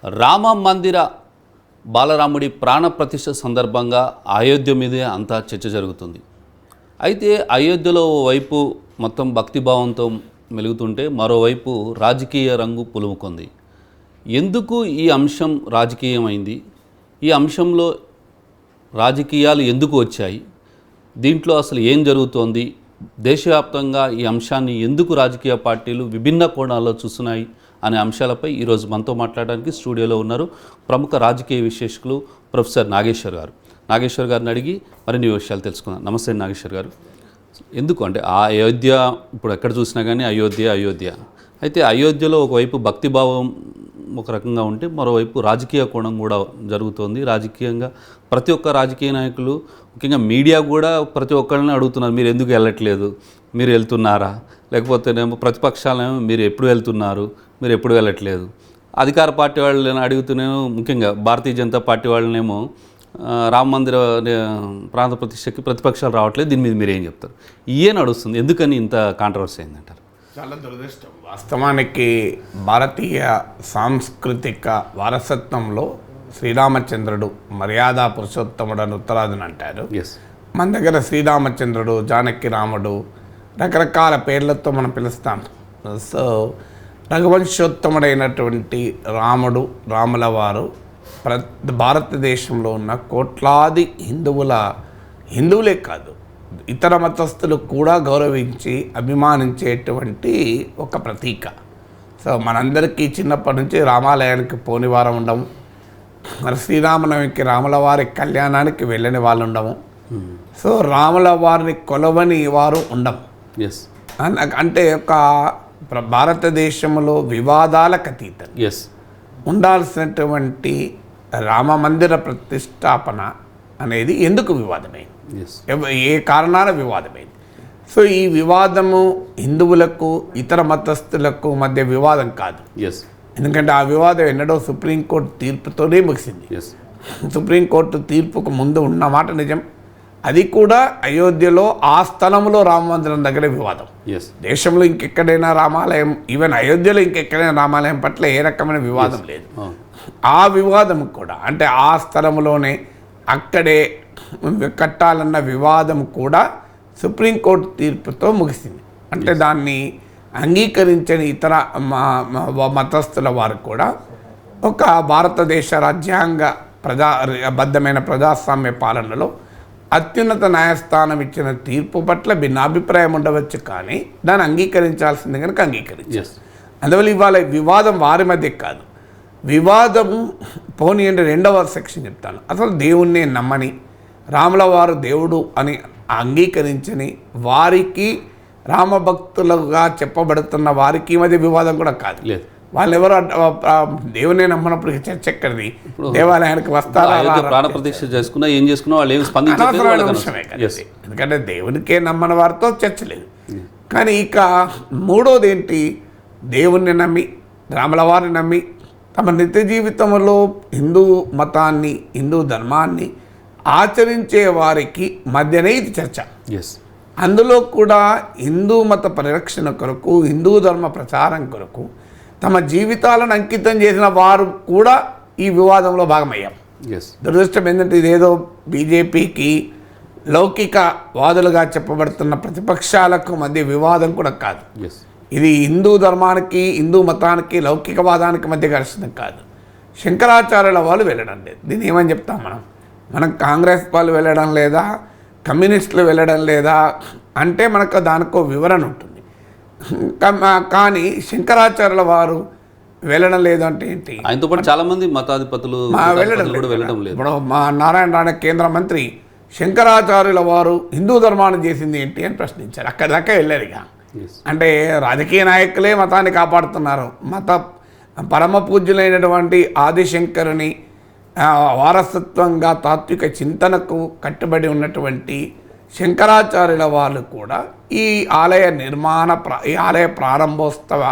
రామ మందిర బాలరాముడి ప్రాణప్రతిష్ఠ సందర్భంగా అయోధ్య మీదే అంతా చర్చ జరుగుతుంది. అయితే అయోధ్యలో ఓవైపు మొత్తం భక్తిభావంతో మెలుగుతుంటే మరోవైపు రాజకీయ రంగు పులుముకుంది. ఎందుకు ఈ అంశం రాజకీయమైంది? ఈ అంశంలో రాజకీయాలు ఎందుకు వచ్చాయి? దీంట్లో అసలు ఏం జరుగుతోంది? దేశవ్యాప్తంగా ఈ అంశాన్ని ఎందుకు రాజకీయ పార్టీలు విభిన్న కోణాల్లో చూస్తున్నాయి అనే అంశాలపై ఈరోజు మనతో మాట్లాడడానికి స్టూడియోలో ఉన్నారు ప్రముఖ రాజకీయ విశ్లేషకులు ప్రొఫెసర్ నాగేశ్వర్ గారు. నాగేశ్వర్ గారిని అడిగి మరిన్ని విషయాలు తెలుసుకుందాం. నమస్తే నాగేశ్వర్ గారు. ఎందుకు అంటే ఆ అయోధ్య ఇప్పుడు ఎక్కడ చూసినా కానీ అయోధ్య అయితే అయోధ్యలో ఒకవైపు భక్తిభావం ఒక రకంగా ఉంటే మరోవైపు రాజకీయ కోణం కూడా జరుగుతోంది. రాజకీయంగా ప్రతి ఒక్క రాజకీయ నాయకులు ముఖ్యంగా మీడియా కూడా ప్రతి ఒక్కరిని అడుగుతున్నారు, మీరు ఎందుకు వెళ్ళట్లేదు, మీరు వెళ్తున్నారా, లేకపోతేనేమో ప్రతిపక్షాలేమో మీరు ఎప్పుడు వెళ్తున్నారు, మీరు ఎప్పుడు వెళ్ళట్లేదు. అధికార పార్టీ వాళ్ళని అడుగుతూనేమో ముఖ్యంగా భారతీయ జనతా పార్టీ వాళ్ళనేమో రామ మందిర ప్రాంత ప్రతిష్టకి ప్రతిపక్షాలు రావట్లేదు, దీని మీద మీరు ఏం చెప్తారు? ఇయే నడుస్తుంది, ఎందుకని ఇంత కాంట్రవర్సీ అయిందంటారు? చాలా దురదృష్టం. వాస్తవానికి భారతీయ సాంస్కృతిక వారసత్వంలో శ్రీరామచంద్రుడు మర్యాద పురుషోత్తముడు అని ఉత్తరాదిని అంటారు. మన దగ్గర శ్రీరామచంద్రుడు, జానకి రాముడు రకరకాల పేర్లతో మనం పిలుస్తాం. సో రఘువంశోత్తముడైనటువంటి రాముడు, రాముల వారు భారతదేశంలో ఉన్న కోట్లాది హిందువులే కాదు ఇతర మతస్థులు కూడా గౌరవించి అభిమానించేటువంటి ఒక ప్రతీక. సో మనందరికీ చిన్నప్పటి నుంచి రామాలయానికి పోని వారం ఉండము, మరి శ్రీరామనవమికి రాముల వారి కళ్యాణానికి వెళ్ళని వాళ్ళు ఉండము, సో రాముల వారిని కొలవని వారు ఉండము. అంటే ఒక భారతదేశంలో వివాదాలకు అతీతం ఉండాల్సినటువంటి రామ మందిర ప్రతిష్టాపన అనేది ఎందుకు వివాదమైంది, ఏ కారణాల వివాదమైంది? సో ఈ వివాదము హిందువులకు ఇతర మతస్థులకు మధ్య వివాదం కాదు. ఎందుకంటే ఆ వివాదం ఎన్నడో సుప్రీంకోర్టు తీర్పుతోనే ముగిసింది. సుప్రీంకోర్టు తీర్పుకు ముందు ఉన్న మాట నిజం. అది కూడా అయోధ్యలో ఆ స్థలంలో రామ మందిరం దగ్గర వివాదం. దేశంలో ఇంకెక్కడైనా రామాలయం, ఈవెన్ అయోధ్యలో ఇంకెక్కడైనా రామాలయం పట్ల ఏ రకమైన వివాదం లేదు. ఆ వివాదం కూడా అంటే ఆ స్థలంలోనే అక్కడే కట్టాలన్న వివాదం కూడా సుప్రీంకోర్టు తీర్పుతో ముగిసింది. అంటే దాన్ని అంగీకరించని ఇతర మతస్థుల వారు కూడా ఒక భారతదేశ రాజ్యాంగ బద్ధమైన ప్రజాస్వామ్య పాలనలో అత్యున్నత న్యాయస్థానం ఇచ్చిన తీర్పు పట్ల భిన్నాభిప్రాయం ఉండవచ్చు, కానీ దాన్ని అంగీకరించాల్సింది కనుక అంగీకరించారు. అందువల్ల ఇవాళ వివాదం వారి మధ్య కాదు, వివాదము పోనీ అంటే రెండవ సెక్షన్ చెప్తాను. అసలు దేవుణ్ణి నమ్మని, రాముల వారు దేవుడు అని అంగీకరించని వారికి, రామభక్తులుగా చెప్పబడుతున్న వారికి మధ్య వివాదం కూడా కాదు. వాళ్ళెవరు దేవునే నమ్మనప్పుడు చర్చ ఎక్కడిది? దేవాలయానికి వస్తారా? ప్రాణప్రతిష్ఠ చేసుకున్నా ఏం చేసుకున్నా వాళ్ళు ఏమి విషయమే కదా. ఎందుకంటే దేవునికే నమ్మని వారితో చర్చ లేదు. కానీ ఇక మూడోది ఏంటి? దేవుణ్ణి నమ్మి, రాముల వారిని నమ్మి తమ నిత్య జీవితంలో హిందూ మతాన్ని, హిందూ ధర్మాన్ని ఆచరించే వారికి మధ్యనే ఇది చర్చ. అందులో కూడా హిందూ మత పరిరక్షణ కొరకు, హిందూ ధర్మ ప్రచారం కొరకు తమ జీవితాలను అంకితం చేసిన వారు కూడా ఈ వివాదంలో భాగమయ్యాం. దురదృష్టం ఏంటంటే ఇదేదో బీజేపీకి లౌకిక వాదులుగా చెప్పబడుతున్న ప్రతిపక్షాలకు మధ్య వివాదం కూడా కాదు. ఇది హిందూ ధర్మానికి, హిందూ మతానికి, లౌకికవాదానికి మధ్య ఘర్షణ కాదు. శంకరాచార్యుల వాళ్ళు వెళ్ళడం లేదు. దీన్ని ఏమని చెప్తాం మనం కాంగ్రెస్ వాళ్ళు వెళ్ళడం లేదా, కమ్యూనిస్టులు వెళ్ళడం లేదా అంటే మనకు దానికో వివరణ ఉంటుంది. కానీ శంకరాచార్యుల వారు వెళ్ళడం లేదు అంటే ఏంటి? ఆయనతో పాటు చాలా మంది మతాధిపతులు వెళ్ళడం లేదు. ఇప్పుడు మా నారాయణ రాణే కేంద్ర మంత్రి శంకరాచార్యుల వారు హిందూ ధర్మాన్ని చేసింది ఏంటి అని ప్రశ్నించారు. అక్కడి దాకా వెళ్ళారు. ఇక అంటే రాజకీయ నాయకులే మతాన్ని కాపాడుతున్నారు. మత పరమ పూజ్యులైనటువంటి ఆదిశంకరుని వారసత్వంగా తాత్విక చింతనకు కట్టుబడి ఉన్నటువంటి శంకరాచార్యుల వాళ్ళు కూడా ఈ ఆలయ ప్రారంభోత్సవ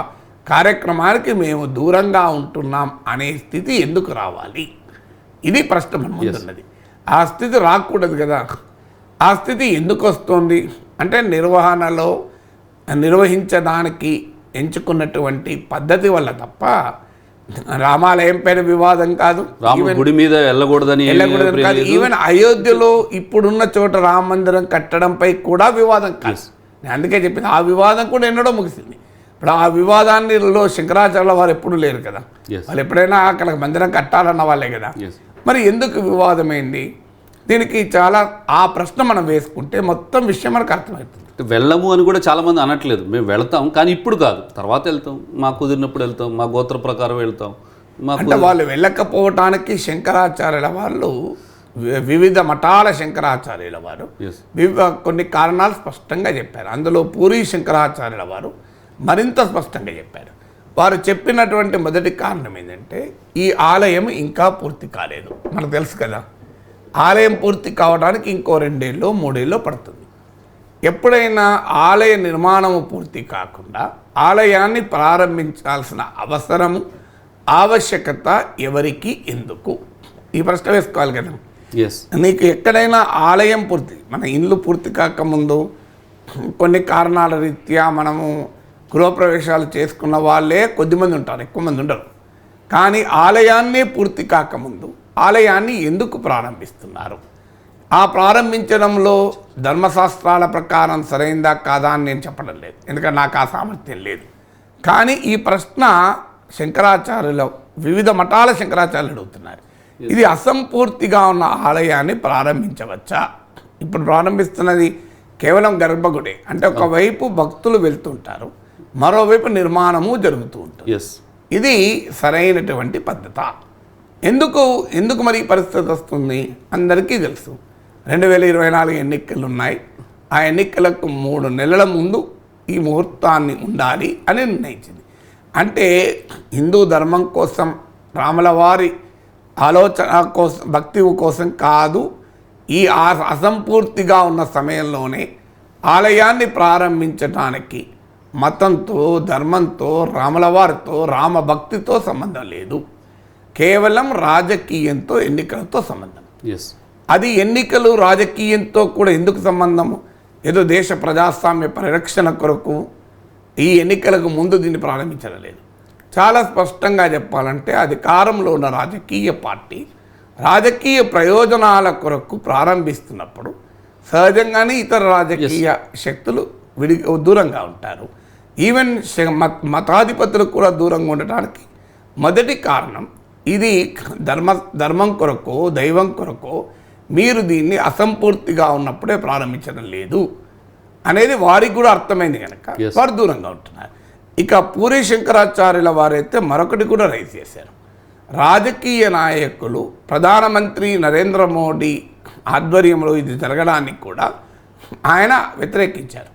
కార్యక్రమానికి మేము దూరంగా ఉంటున్నాం అనే స్థితి ఎందుకు రావాలి? ఇది ప్రశ్న మన ముందున్నది. ఆ స్థితి రాకూడదు కదా. ఆ స్థితి ఎందుకు వస్తుంది అంటే నిర్వహించడానికి ఎంచుకున్నటువంటి పద్ధతి వల్ల తప్ప రామాలయం పైన వివాదం కాదు, రాముడి గుడి మీద వెళ్ళకూడదని వెళ్ళకూడదని కాదు, ఈవెన్ అయోధ్యలో ఇప్పుడున్న చోట రామ మందిరం కట్టడంపై కూడా వివాదం కాదు. నేను అందుకే చెప్పింది, ఆ వివాదం కూడా ఎన్నడో ముగిసింది. ఇప్పుడు ఆ వివాదాన్నిలో శంకరాచార్యుల వారు ఎప్పుడు లేరు కదా, వాళ్ళు ఎప్పుడైనా అక్కడ మందిరం కట్టాలన్న వాళ్ళే కదా. మరి ఎందుకు వివాదమైంది? దీనికి చాలా ఆ ప్రశ్న మనం వేసుకుంటే మొత్తం విషయం మనకు అర్థమవుతుంది. వెళ్ళము అని కూడా చాలామంది అనట్లేదు, మేము వెళ్తాం కానీ ఇప్పుడు కాదు, తర్వాత వెళ్తాం, మాకు కుదిరినప్పుడు వెళ్తాం, మా గోత్ర ప్రకారం వెళ్తాం. అంటే వాళ్ళు వెళ్ళకపోవటానికి శంకరాచార్యుల వాళ్ళు, వివిధ మఠాల శంకరాచార్యుల వారు కొన్ని కారణాలు స్పష్టంగా చెప్పారు. అందులో పూరీ శంకరాచార్యుల వారు మరింత స్పష్టంగా చెప్పారు. వారు చెప్పినటువంటి మొదటి కారణం ఏంటంటే, ఈ ఆలయం ఇంకా పూర్తి కాలేదు. మనకు తెలుసు కదా, ఆలయం పూర్తి కావడానికి ఇంకో 2 ఏళ్ళు 3 ఏళ్ళు పడుతుంది. ఎప్పుడైనా ఆలయ నిర్మాణము పూర్తి కాకుండా ఆలయాన్ని ప్రారంభించాల్సిన అవసరము, ఆవశ్యకత ఎవరికి, ఎందుకు? ఈ ప్రశ్న వేసుకోవాలి కదా. నీకు ఎక్కడైనా ఆలయం పూర్తి, మన ఇల్లు పూర్తి కాకముందు కొన్ని కారణాల రీత్యా మనము గృహప్రవేశాలు చేసుకున్న వాళ్ళే కొద్దిమంది ఉంటారు, ఎక్కువ మంది ఉండరు. కానీ ఆలయాన్నే పూర్తి కాకముందు ఆలయాన్ని ఎందుకు ప్రారంభిస్తున్నారు? ఆ ప్రారంభించడంలో ధర్మశాస్త్రాల ప్రకారం సరైందా కాదా అని నేను చెప్పడం లేదు, ఎందుకంటే నాకు ఆ సామర్థ్యం లేదు. కానీ ఈ ప్రశ్న శంకరాచార్యుల, వివిధ మఠాల శంకరాచార్యులు అడుగుతున్నారు. ఇది అసంపూర్తిగా ఉన్న ఆలయాన్ని ప్రారంభించవచ్చా? ఇప్పుడు ప్రారంభిస్తున్నది కేవలం గర్భగుడే, అంటే ఒకవైపు భక్తులు వెళ్తుంటారు, మరోవైపు నిర్మాణము జరుగుతూ ఉంటుంది. ఇది సరైనటువంటి పద్ధత? ఎందుకు మరి ఈ పరిస్థితి వస్తుంది? అందరికీ తెలుసు, 2024 ఎన్నికలు ఉన్నాయి. ఆ ఎన్నికలకు 3 నెలల ముందు ఈ ముహూర్తాన్ని ఉండాలి అని నిర్ణయించింది. అంటే హిందూ ధర్మం కోసం, రాముల వారి ఆలోచన కోసం, భక్తి కోసం కాదు, ఈ అసంపూర్తిగా ఉన్న సమయంలోనే ఆలయాన్ని ప్రారంభించడానికి మతంతో, ధర్మంతో, రాముల వారితో, రామభక్తితో సంబంధం లేదు. కేవలం రాజకీయంతో, ఎన్నికలతో సంబంధం. అది ఎన్నికలు రాజకీయంతో కూడా ఎందుకు సంబంధము? ఏదో దేశ ప్రజాస్వామ్య పరిరక్షణ కొరకు ఈ ఎన్నికలకు ముందు దీన్ని ప్రారంభించడం లేదు. చాలా స్పష్టంగా చెప్పాలంటే, అధికారంలో ఉన్న రాజకీయ పార్టీ రాజకీయ ప్రయోజనాల కొరకు ప్రారంభిస్తున్నప్పుడు సహజంగానే ఇతర రాజకీయ శక్తులు దూరంగా ఉంటారు. ఈవెన్ మతాధిపతులు కూడా దూరంగా ఉండటానికి మొదటి కారణం, ఇది ధర్మం కొరకో, దైవం కొరకో మీరు దీన్ని అసంపూర్తిగా ఉన్నప్పుడే ప్రారంభించడం లేదు అనేది వారికి కూడా అర్థమైంది కనుక వారు దూరంగా ఉంటున్నారు. ఇక పూరీ శంకరాచార్యుల వారైతే మరొకటి కూడా రైజ్ చేశారు. రాజకీయ నాయకులు, ప్రధానమంత్రి నరేంద్ర మోడీ ఆధ్వర్యంలో ఇది జరగడానికి కూడా ఆయన వ్యతిరేకించారు.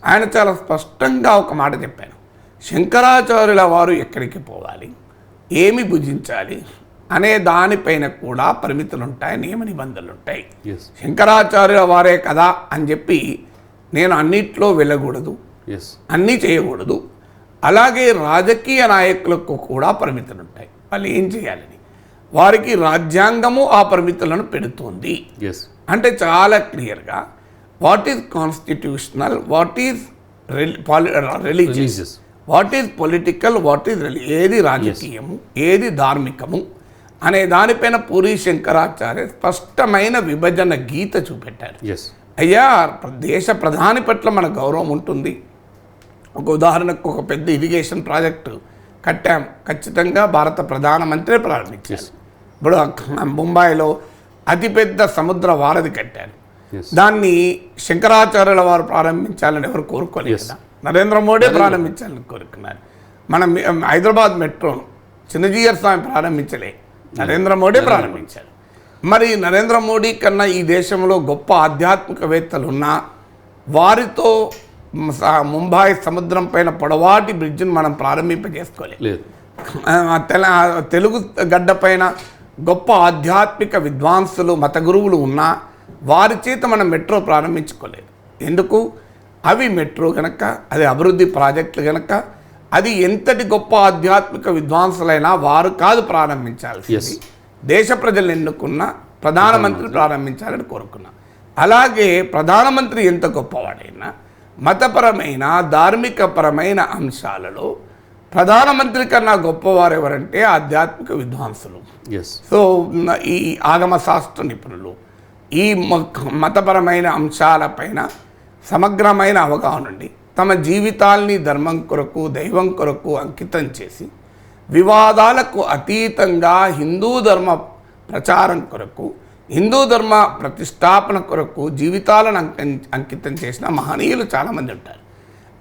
ఆయన చాలా స్పష్టంగా ఒక మాట చెప్పారు, శంకరాచార్యుల వారు ఎక్కడికి పోవాలి, ఏమి భుజించాలి అనే దానిపైన కూడా పరిమితులు ఉంటాయి, నియమ నిబంధనలు ఉంటాయి. శంకరాచార్యుల వారే కదా అని చెప్పి నేను అన్నిట్లో వెళ్ళకూడదు, అన్నీ చేయకూడదు. అలాగే రాజకీయ నాయకులకు కూడా పరిమితులు ఉంటాయి, వాళ్ళు ఏం చేయాలని. వారికి రాజ్యాంగము ఆ పరిమితులను పెడుతుంది. అంటే చాలా క్లియర్గా what is constitutional, what is religious, what is political, what is ఏది రాజకీయము, ఏది ధార్మికము అనే దానిపైన పూరీ శంకరాచార్య స్పష్టమైన విభజన గీత చూపెట్టారు. అయ్యా, దేశ ప్రధాని పట్ల మన గౌరవం ఉంటుంది. ఒక ఉదాహరణకు ఒక పెద్ద ఇరిగేషన్ ప్రాజెక్టు కట్టాం, ఖచ్చితంగా భారత ప్రధానమంత్రి ప్రారంభించారు. ఇప్పుడు ముంబైలో అతిపెద్ద సముద్ర వారధి కట్టారు, దాన్ని శంకరాచార్యుల వారు ప్రారంభించాలని ఎవరు కోరుకోలేదు కదా, నరేంద్ర మోడీ ప్రారంభించాలని కోరుకున్నారు. మనం హైదరాబాద్ మెట్రోను చిన్నజీయర్ స్వామి ప్రారంభించలే, నరేంద్ర మోడీ ప్రారంభించారు. మరి నరేంద్ర మోడీ కన్నా ఈ దేశంలో గొప్ప ఆధ్యాత్మికవేత్తలు ఉన్నా వారితో ముంబాయి సముద్రం పైన పొడవాటి బ్రిడ్జిని మనం ప్రారంభింపజేసుకోలేదు. తెలుగు గడ్డ పైన గొప్ప ఆధ్యాత్మిక విద్వాంసులు, మత గురువులు ఉన్నా వారి చేత మనం మెట్రో ప్రారంభించుకోలేదు. ఎందుకు? అవి మెట్రో కనుక, అది అభివృద్ధి ప్రాజెక్టులు కనుక, అది ఎంతటి గొప్ప ఆధ్యాత్మిక విద్వాంసులైనా వారు కాదు ప్రారంభించాల్సింది, దేశ ప్రజలు ఎన్నుకున్న ప్రధానమంత్రి ప్రారంభించాలని కోరుకున్నా. అలాగే ప్రధానమంత్రి ఎంత గొప్పవాడైనా మతపరమైన, ధార్మికపరమైన అంశాలలో ప్రధానమంత్రి కన్నా గొప్పవారు ఎవరంటే ఆధ్యాత్మిక విద్వాంసులు. ఎస్. సో ఈ ఆగమ శాస్త్ర నిపుణులు ఈ మతపరమైన అంశాలపైన సమగ్రమైన అవగాహన నుండి తమ జీవితాల్ని ధర్మం కొరకు దైవం కొరకు అంకితం చేసి వివాదాలకు అతీతంగా హిందూ ధర్మ ప్రచారం కొరకు హిందూ ధర్మ ప్రతిష్టాపన కొరకు జీవితాలను అంకితం చేసిన మహనీయులు చాలామంది ఉంటారు.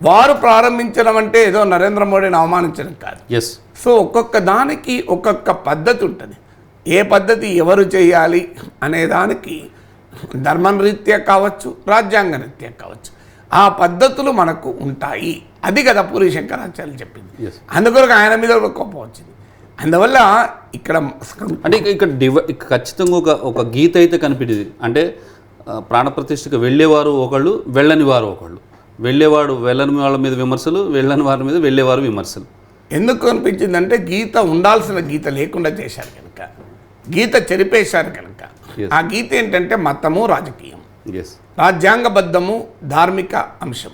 వారు ప్రారంభించడం అంటే ఏదో నరేంద్ర మోడీని అవమానించడం కాదు. ఎస్. సో ఒక్కొక్క దానికి ఒక్కొక్క పద్ధతి ఉంటుంది. ఏ పద్ధతి ఎవరు చేయాలి అనే దానికి ధర్మరీత్యా కావచ్చు, రాజ్యాంగ రీత్యా కావచ్చు, ఆ పద్ధతులు మనకు ఉంటాయి. అది కదా పూరి శంకరాచార్యులు చెప్పింది. అందుకొరకు ఆయన మీద కూడా కోపం వచ్చింది. అందువల్ల ఇక్కడ అంటే ఇక్కడ ఖచ్చితంగా ఒక గీత అయితే కనిపించింది. అంటే ప్రాణప్రతిష్ఠకు వెళ్ళేవారు ఒకళ్ళు, వెళ్ళని వారు ఒకళ్ళు. వెళ్ళేవాడు వెళ్ళని వాళ్ళ మీద విమర్శలు, వెళ్ళని వారి మీద వెళ్ళేవారు విమర్శలు. ఎందుకు అనిపించిందంటే గీత ఉండాల్సిన గీత లేకుండా చేశారు కనుక, గీత చెరిపేశారు కనుక. ఆ గీత ఏంటంటే మతము రాజకీయం, రాజ్యాంగబద్ధము ధార్మిక అంశం.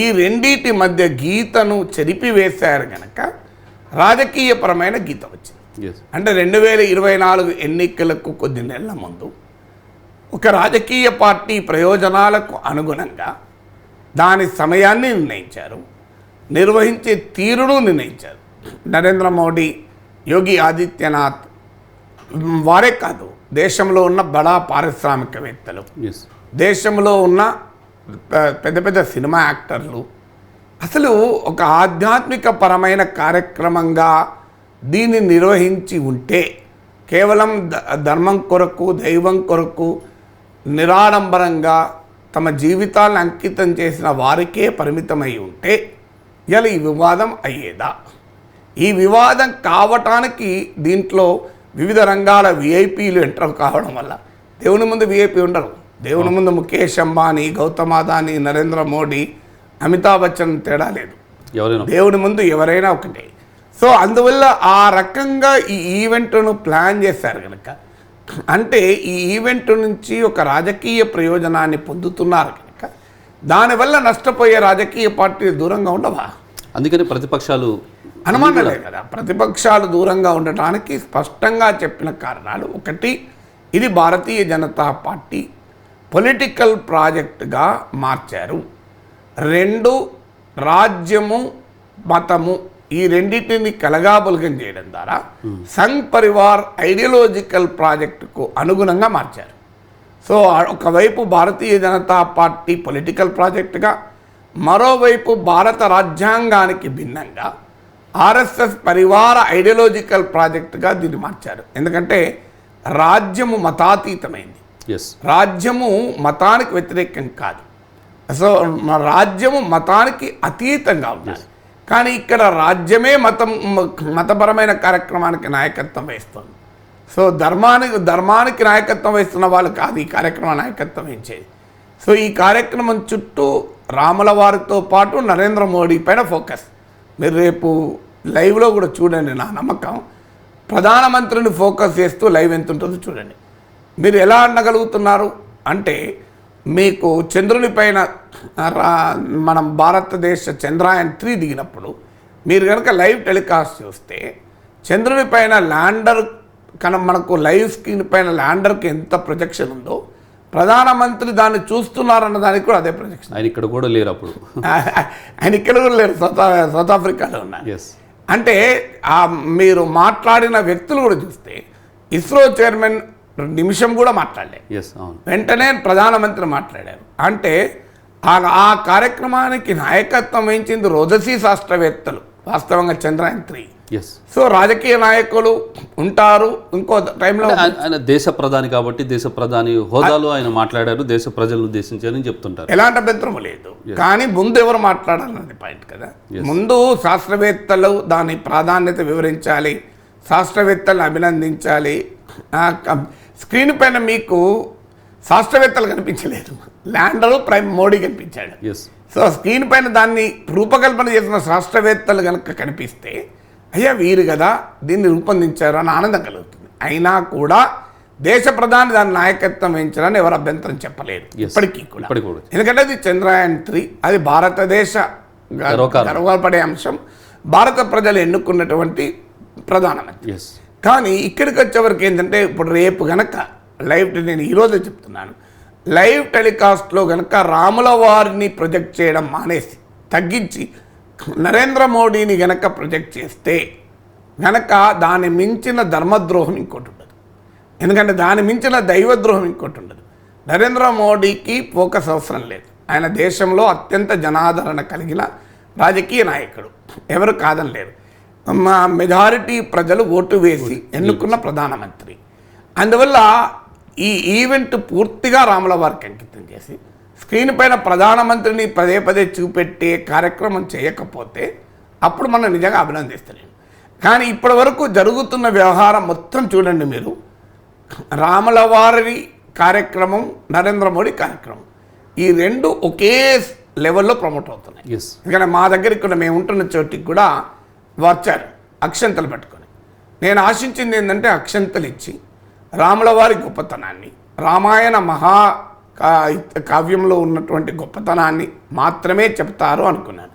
ఈ రెండింటి మధ్య గీతను చెరిపివేశారు కనుక రాజకీయపరమైన గీత వచ్చింది. అంటే 2024 ఎన్నికలకు కొద్ది నెలల ముందు ఒక రాజకీయ పార్టీ ప్రయోజనాలకు అనుగుణంగా దాని సమయాన్ని నిర్ణయించారు, నిర్వహించే తీరును నిర్ణయించారు. నరేంద్ర మోడీ, యోగి ఆదిత్యనాథ్ వారే కాదు, దేశంలో ఉన్న బడా పారిశ్రామికవేత్తలు, దేశంలో ఉన్న పెద్ద పెద్ద సినిమా యాక్టర్లు అసలు ఒక ఆధ్యాత్మిక పరమైన కార్యక్రమంగా దీన్ని నిర్వహించి ఉంటే, కేవలం ధర్మం కొరకు దైవం కొరకు నిరాడంబరంగా తమ జీవితాలను అంకితం చేసిన వారికే పరిమితమై ఉంటే ఇలా ఈ వివాదం అయ్యేదా? ఈ వివాదం కావటానికి దీంట్లో వివిధ రంగాల విఐపీలు ఎంటర్ కావడం వల్ల, దేవుని ముందు విఐపీ ఉండరు. దేవుని ముందు ముఖేష్ అంబానీ, గౌతమ్ అదానీ, నరేంద్ర మోడీ, అమితాబ్ బచ్చన్ తేడా లేదు. దేవుని ముందు ఎవరైనా ఒకటే. సో అందువల్ల ఆ రకంగా ఈ ఈవెంట్ను ప్లాన్ చేశారు కనుక, అంటే ఈ ఈవెంట్ నుంచి ఒక రాజకీయ ప్రయోజనాన్ని పొందుతున్నారు కనుక దానివల్ల నష్టపోయే రాజకీయ పార్టీలు దూరంగా ఉండవా? అందుకని ప్రతిపక్షాలు అనుమానం లేదు కదా. ప్రతిపక్షాలు దూరంగా ఉండటానికి స్పష్టంగా చెప్పిన కారణాలు: ఒకటి, ఇది భారతీయ జనతా పార్టీ పొలిటికల్ ప్రాజెక్టుగా మార్చారు. 2, రాజ్యము మతము ఈ రెండింటిని కలగాబులగం చేయడం ద్వారా సంఘ్ పరివార్ ఐడియాలజికల్ ప్రాజెక్టుకు అనుగుణంగా మార్చారు. సో ఒకవైపు భారతీయ జనతా పార్టీ పొలిటికల్ ప్రాజెక్టుగా, మరోవైపు భారత రాజ్యాంగానికి భిన్నంగా ఆర్ఎస్ఎస్ పరివార ఐడియాలజికల్ ప్రాజెక్టుగా దీన్ని మార్చారు. ఎందుకంటే రాజ్యము మతాతీతమైంది, రాజ్యము మతానికి వ్యతిరేకం కాదు. సో రాజ్యము మతానికి అతీతంగా ఉండాలి. కానీ ఇక్కడ రాజ్యమే మతపరమైన కార్యక్రమానికి నాయకత్వం వహిస్తుంది. సో ధర్మానికి నాయకత్వం వహిస్తున్న వాళ్ళు కాదు ఈ కార్యక్రమ నాయకత్వం వహించేది. సో ఈ కార్యక్రమం చుట్టూ రాముల వారితో పాటు నరేంద్ర మోడీ పైన ఫోకస్. మీరు రేపు లైవ్లో కూడా చూడండి, నా నమ్మకం ప్రధానమంత్రిని ఫోకస్ చేస్తూ లైవ్ ఎంత ఉంటుందో చూడండి. మీరు ఎలా అనగలుగుతున్నారు అంటే, మీకు చంద్రుని పైన మనం భారతదేశ చంద్రయాన్ 3 దిగినప్పుడు మీరు కనుక లైవ్ టెలికాస్ట్ చూస్తే చంద్రుని పైన ల్యాండర్ మనకు లైవ్ స్క్రీన్ పైన ల్యాండర్కి ఎంత ప్రొజెక్షన్ ఉందో ప్రధానమంత్రి దాన్ని చూస్తున్నారన్న దానికి కూడా అదే ప్రొజెక్షన్. ఆయన ఇక్కడ కూడా లేరు, అప్పుడు ఆయన ఇక్కడ కూడా లేరు, సౌత్ ఆఫ్రికాలో ఉన్నారు. అంటే మీరు మాట్లాడిన వ్యక్తులు కూడా చూస్తే ఇస్రో చైర్మన్ నిమిషం కూడా మాట్లాడలేదు, వెంటనే ప్రధానమంత్రి మాట్లాడారు. అంటే ఆ కార్యక్రమానికి నాయకత్వం వహించింది రోదసీ శాస్త్రవేత్తలు, వాస్తవంగా చంద్రయాన్ 3. సో రాజకీయ నాయకులు ఉంటారు. ఇంకో టైంలో ఆయన దేశ ప్రధాని కాబట్టి దేశ ప్రధాని హోదాలో ఆయన మాట్లాడారు, దేశ ప్రజలను ఉద్దేశించారని చెప్తుంటారు. ఎలాంటి అభ్యంతరం లేదు, కానీ ముందు ఎవరు మాట్లాడాలన్నది పాయింట్ కదా. ముందు శాస్త్రవేత్తలు దాని ప్రాధాన్యత వివరించాలి, శాస్త్రవేత్తలను అభినందించాలి. స్క్రీన్ పైన మీకు శాస్త్రవేత్తలు కనిపించలేదు, ల్యాండరు ప్రైమ్ మోడీ కనిపించాడు. సో స్క్రీన్ పైన దాన్ని రూపకల్పన చేసిన శాస్త్రవేత్తలు కనుక కనిపిస్తే అయ్యా వీరు కదా దీన్ని రూపొందించారు అని ఆనందం కలుగుతుంది. అయినా కూడా దేశ ప్రధాని దాని నాయకత్వం వహించాలని ఎవరు అభ్యంతరం చెప్పలేదు ఇప్పటికీ కూడా. ఎందుకంటే అది చంద్రయాన్ 3, అది భారతదేశ గర్వపడే అంశం. భారత ప్రజలు ఎన్నుకున్నటువంటి ప్రధానమంత్రి. ఎస్. కానీ ఇక్కడికి వచ్చేవరకు ఏంటంటే ఇప్పుడు రేపు గనక నేను ఈరోజే చెప్తున్నాను, లైవ్ టెలికాస్ట్లో గనక రాముల వారిని ప్రొజెక్ట్ చేయడం మానేసి తగ్గించి నరేంద్ర మోడీని గనక ప్రొజెక్ట్ చేస్తే గనక దాని మించిన ధర్మద్రోహం ఇంకోటి ఉండదు. ఎందుకంటే దాని మించిన దైవద్రోహం ఇంకోటి ఉండదు. నరేంద్ర మోడీకి ఫోకస్ అవసరం లేదు. ఆయన దేశంలో అత్యంత జనాదరణ కలిగిన రాజకీయ నాయకుడు, ఎవరు కాదనలేరు. మెజారిటీ ప్రజలు ఓటు వేసి ఎన్నుకున్న ప్రధానమంత్రి. అందువల్ల ఈ ఈవెంట్ పూర్తిగా రాముల వారికి అంకితం చేసి స్క్రీన్ పైన ప్రధానమంత్రిని పదే పదే చూపెట్టే కార్యక్రమం చేయకపోతే అప్పుడు మనం నిజంగా అభినందిస్తలేము. కానీ ఇప్పటి వరకు జరుగుతున్న వ్యవహారం మొత్తం చూడండి మీరు, రాముల వారి కార్యక్రమం, నరేంద్ర మోడీ కార్యక్రమం, ఈ రెండు ఒకే లెవెల్లో ప్రమోట్ అవుతున్నాయి. ఎందుకంటే మా దగ్గర ఇక్కడ మేము ఉంటున్న చోటికి కూడా వచ్చారు అక్షంతలు పెట్టుకొని. నేను ఆశించింది ఏంటంటే అక్షంతలు ఇచ్చి రాముల వారి గొప్పతనాన్ని, రామాయణ కావ్యంలో ఉన్నటువంటి గొప్పతనాన్ని మాత్రమే చెప్తారు అనుకున్నాను.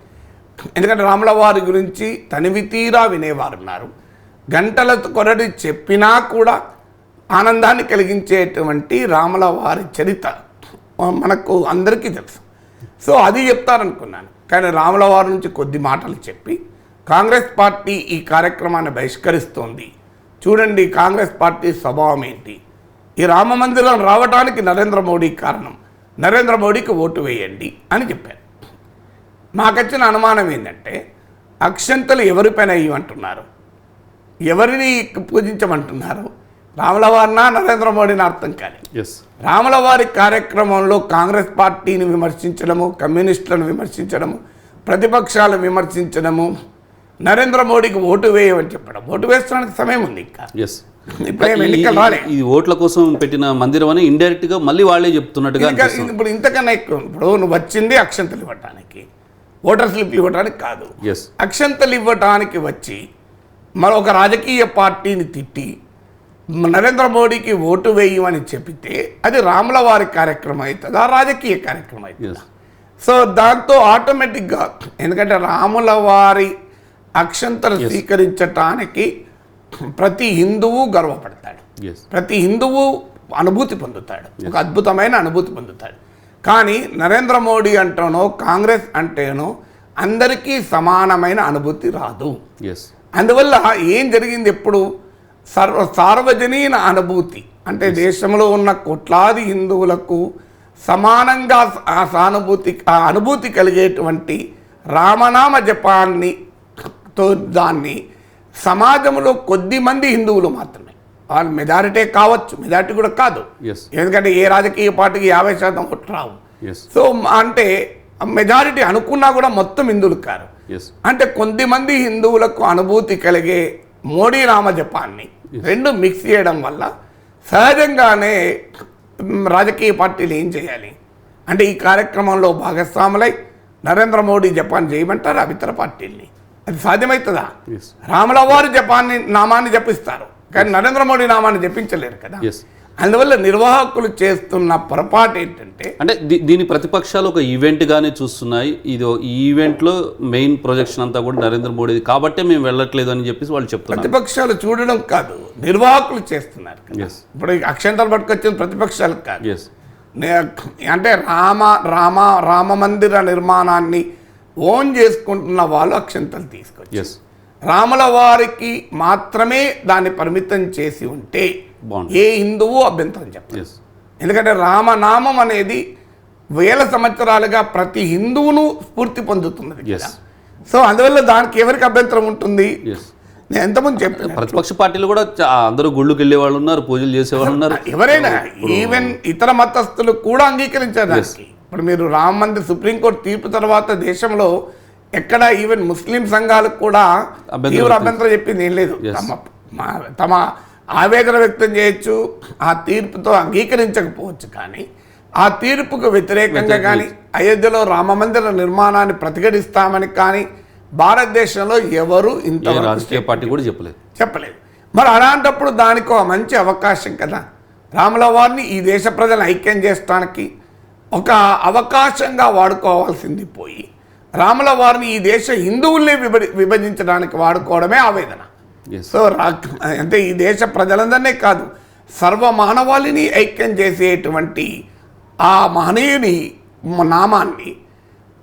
ఎందుకంటే రాముల వారి గురించి తనివి తీరా వినేవారు ఉన్నారు. గంటల కొరడి చెప్పినా కూడా ఆనందాన్ని కలిగించేటువంటి రాముల వారి చరిత్ర మనకు అందరికీ తెలుసు. సో అది చెప్తారనుకున్నాను. కానీ రాముల వారి నుంచి కొద్ది మాటలు చెప్పి కాంగ్రెస్ పార్టీ ఈ కార్యక్రమాన్ని బహిష్కరిస్తోంది, చూడండి కాంగ్రెస్ పార్టీ స్వభావం ఏంటి, ఈ రామ మందిరం రావడానికి నరేంద్ర మోడీ కారణం, నరేంద్ర మోడీకి ఓటు వేయండి అని చెప్పారు. మాకొచ్చిన అనుమానం ఏంటంటే అక్షంతలు ఎవరిపైన ఇవ్వమంటున్నారు, ఎవరిని పూజించమంటున్నారు, రాముల వారినా నరేంద్ర మోడీని అర్థం కాదు. రాముల వారి కార్యక్రమంలో కాంగ్రెస్ పార్టీని విమర్శించడము, కమ్యూనిస్టులను విమర్శించడము, ప్రతిపక్షాలను విమర్శించడము, నరేంద్ర మోడీకి ఓటు వేయమని చెప్పడం. ఓటు వేయడానికి సమయం ఉంది, ఇంకా ఎన్నికలు రాలే. ఇది ఓట్ల కోసం పెట్టిన మందిరం అని ఇండైరెక్ట్ గా మళ్ళీ వాళ్ళే చెప్తున్నట్టుగా. ఇప్పుడు ఇంతకన్నా ఎక్కువ, ఇప్పుడు నువ్వు వచ్చింది అక్షంతలు ఇవ్వటానికి, ఓటర్ స్లిప్లు ఇవ్వడానికి కాదు. అక్షంతలు ఇవ్వటానికి వచ్చి మరొక రాజకీయ పార్టీని తిట్టి నరేంద్ర మోడీకి ఓటు వేయమని చెబితే అది రాముల వారి కార్యక్రమం అవుతుందా, రాజకీయ కార్యక్రమం అవుతుందా? సో దాంతో ఆటోమేటిక్గా, ఎందుకంటే రాముల వారి అక్షంతలు స్వీకరించటానికి ప్రతి హిందువు గర్వపడతాడు, ప్రతి హిందువు అనుభూతి పొందుతాడు, ఒక అద్భుతమైన అనుభూతి పొందుతాడు. కానీ నరేంద్ర మోడీ అంటేనో కాంగ్రెస్ అంటేనో అందరికీ సమానమైన అనుభూతి రాదు. అందువల్ల ఏం జరిగింది, ఎప్పుడు సార్వజనీన అనుభూతి అంటే దేశంలో ఉన్న కోట్లాది హిందువులకు సమానంగా ఆ అనుభూతి కలిగేటువంటి రామనామ జపాన్ని దాన్ని సమాజంలో కొద్ది మంది హిందువులు మాత్రమే, వాళ్ళు మెజారిటీ కావచ్చు, మెజారిటీ కూడా కాదు, ఎందుకంటే ఏ రాజకీయ పార్టీకి 50% ఓట్లు రావు. సో అంటే మెజారిటీ అనుకున్నా కూడా మొత్తం హిందువులు కారు. అంటే కొద్దిమంది హిందువులకు అనుభూతి కలిగే మోడీ నామజపాన్ని రెండు మిక్స్ చేయడం వల్ల సహజంగానే రాజకీయ పార్టీలు ఏం చేయాలి అంటే ఈ కార్యక్రమంలో భాగస్వాములై నరేంద్ర మోడీ జపాన్ చేయమంటారు ఆ ఇతర పార్టీల్ని. అది సాధ్యమవుతుందా? రాముల వారి జపాన్ని నామాన్ని జపిస్తారు కానీ నరేంద్ర మోడీ నామాన్ని జపించలేరు కదా. అందువల్ల నిర్వాహకులు చేస్తున్న పొరపాటు ఏంటంటే, అంటే దీని ప్రతిపక్షాలు ఒక ఈవెంట్గానే చూస్తున్నాయి. ఇది ఈ ఈవెంట్లో మెయిన్ ప్రొజెక్షన్ అంతా కూడా నరేంద్ర మోడీ కాబట్టే మేము వెళ్ళట్లేదు అని చెప్పేసి వాళ్ళు చెప్తున్నారు. ప్రతిపక్షాలు చూడడం కాదు, నిర్వాహకులు చేస్తున్నారు. ఇప్పుడు అక్షంతలు పట్టుకొచ్చిన ప్రతిపక్షాలు కాదు. అంటే రామ మందిర నిర్మాణాన్ని ఓన్ చేసుకుంటున్న వాళ్ళు అక్షంతలు తీసుకొచ్చి రాముల వారికి మాత్రమే దాన్ని పరిమితం చేసి ఉంటే ఏ హిందువు అభ్యంతరం చెప్పారు. ఎందుకంటే రామనామం అనేది వేల సంవత్సరాలుగా ప్రతి హిందువును స్ఫూర్తి పొందుతున్నది కదా. సో అందువల్ల దానికి ఎవరికి అభ్యంతరం ఉంటుంది? నేను ఎంతమంది చెప్పాను, ప్రతిపక్ష పార్టీలు కూడా అందరూ గుళ్ళకి వెళ్ళే వాళ్ళు ఉన్నారు, పూజలు చేసేవాళ్ళు ఉన్నారు. ఎవరైనా ఈవెన్ ఇతర మతస్థులు కూడా అంగీకరించారు దానికి. ఇప్పుడు మీరు రామ మందిర్ సుప్రీంకోర్టు తీర్పు తర్వాత దేశంలో ఎక్కడ ఈవెన్ ముస్లిం సంఘాలకు కూడా తీవ్ర అభ్యంతరం చెప్పింది ఏం లేదు. తమ ఆవేదన వ్యక్తం చేయొచ్చు, ఆ తీర్పుతో అంగీకరించకపోవచ్చు, కానీ ఆ తీర్పుకు వ్యతిరేకంగా కానీ అయోధ్యలో రామ మందిర నిర్మాణాన్ని ప్రతిఘటిస్తామని కానీ భారతదేశంలో ఎవరు ఇంతవరకు రాజకీయ పార్టీ కూడా చెప్పలేదు. మరి అలాంటప్పుడు దానికి ఒక మంచి అవకాశం కదా. రాముల వారిని ఈ దేశ ప్రజలను ఐక్యం చేయడానికి ఒక అవకాశంగా వాడుకోవాల్సింది పోయి రాముల వారిని ఈ దేశ హిందువుల్ని విభజించడానికి వాడుకోవడమే ఆవేదన. Yes. సో అంటే ఈ దేశ ప్రజలందరినీ కాదు, సర్వ మానవాళిని ఐక్యం చేసేటువంటి ఆ మహనీయుని నామాన్ని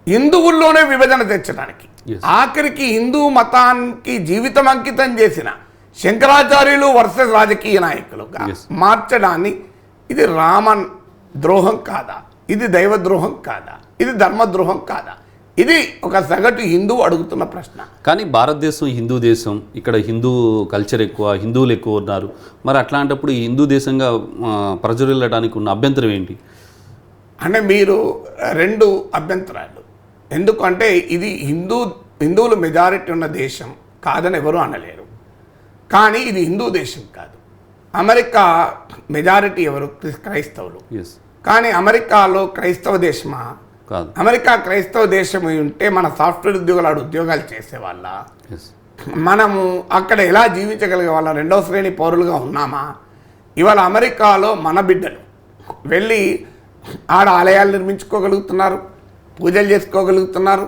హిందువుల్లోనే విభజన తెచ్చడానికి, Yes. ఆఖరికి హిందూ మతానికి జీవితం అంకితం చేసిన శంకరాచార్యులు వర్సెస్ రాజకీయ నాయకులుగా Yes. మార్చడాన్ని, ఇది రామ ద్రోహం కాదా, ఇది దైవ ద్రోహం కాదా, ఇది ధర్మద్రోహం కాదా, ఇది ఒక సగటు హిందువు అడుగుతున్న ప్రశ్న. కానీ భారతదేశం హిందూ దేశం, ఇక్కడ హిందూ కల్చర్ ఎక్కువ, హిందువులు ఎక్కువ ఉన్నారు. మరి అట్లాంటప్పుడు ఈ హిందూ దేశంగా ప్రజలడానికి ఉన్న అభ్యంతరం ఏంటి? అంటే మీరు రెండు అభ్యంతరాలు. ఎందుకంటే ఇది హిందువులు మెజారిటీ ఉన్న దేశం కాదని ఎవరు అనలేరు. కానీ ఇది హిందూ దేశం కాదు. అమెరికా మెజారిటీ ఎవరు? క్రైస్తవులు. ఎస్. కానీ అమెరికాలో క్రైస్తవ దేశమా? కాదు. అమెరికా క్రైస్తవ దేశం ఉంటే మన సాఫ్ట్వేర్ ఉద్యోగాలు ఉద్యోగాలు చేసేవాళ్ళ, ఎస్. మనము అక్కడ ఎలా జీవించగలిగే వాళ్ళ రెండవ శ్రేణి పౌరులుగా ఉన్నామా? ఇవాళ అమెరికాలో మన బిడ్డలు వెళ్ళి ఆడ ఆలయాలు నిర్మించుకోగలుగుతున్నారు, పూజలు చేసుకోగలుగుతున్నారు,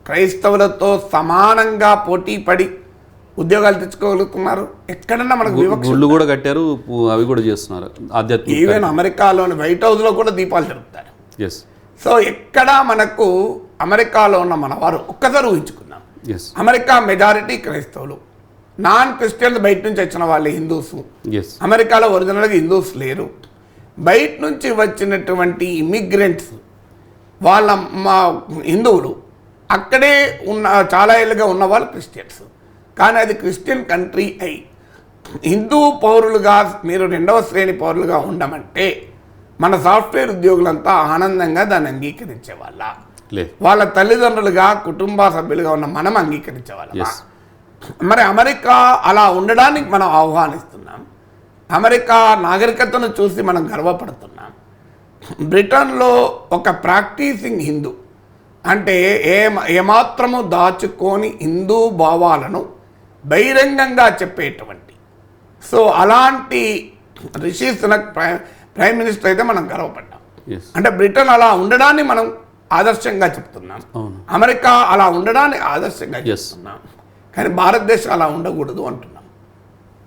క్రైస్తవులతో సమానంగా పోటీ పడి ఉద్యోగాలు తెచ్చుకోగలుగుతున్నారు. ఎక్కడన్నా మనకు వివక్ష. గుళ్ళు కూడా కట్టారు, అవి కూడా చేస్తున్నారు ఆధ్యాత్మిక. ఈవెన్ అమెరికాలోని వైట్ హౌస్లో కూడా దీపాలు జరుపుతారు. ఎస్. సో ఎక్కడ మనకు అమెరికాలో ఉన్న మన వారు ఒక్కసారి ఊహించుకున్నాం. ఎస్. అమెరికా మెజారిటీ క్రైస్తవులు, నాన్ క్రిస్టియన్స్ బయట నుంచి వచ్చిన వాళ్ళే హిందూస్. ఎస్. అమెరికాలో ఒరిజినల్గా హిందూస్ లేరు. బయట నుంచి వచ్చినటువంటి ఇమిగ్రెంట్స్ వాళ్ళ మా హిందువులు అక్కడే ఉన్న చాలా ఏళ్ళుగా ఉన్న వాళ్ళు క్రిస్టియన్స్. కానీ అది క్రిస్టియన్ కంట్రీ అయి హిందూ పౌరులుగా మీరు రెండవ శ్రేణి పౌరులుగా ఉండమంటే మన సాఫ్ట్వేర్ ఉద్యోగులంతా ఆనందంగా దాన్ని అంగీకరించేవాళ్ళ, వాళ్ళ తల్లిదండ్రులుగా కుటుంబ సభ్యులుగా ఉన్న మనం అంగీకరించేవాళ్ళం. మరి అమెరికా అలా ఉండడానికి మనం ఆహ్వానిస్తున్నాం. అమెరికా నాగరికతను చూసి మనం గర్వపడుతున్నాం. బ్రిటన్లో ఒక ప్రాక్టీసింగ్ హిందూ అంటే ఏమాత్రము దాచుకొని హిందూ భావాలను బహిరంగంగా చెప్పేటువంటి, సో అలాంటి రిషి సునక్ ప్రైమ్ మినిస్టర్ అయితే మనం గర్వపడ్డాం. అంటే బ్రిటన్ అలా ఉండడాన్ని మనం ఆదర్శంగా చెప్తున్నాం, అమెరికా అలా ఉండడాన్ని ఆదర్శంగా చెప్తున్నాం. కానీ భారతదేశం అలా ఉండకూడదు అంటున్నాం.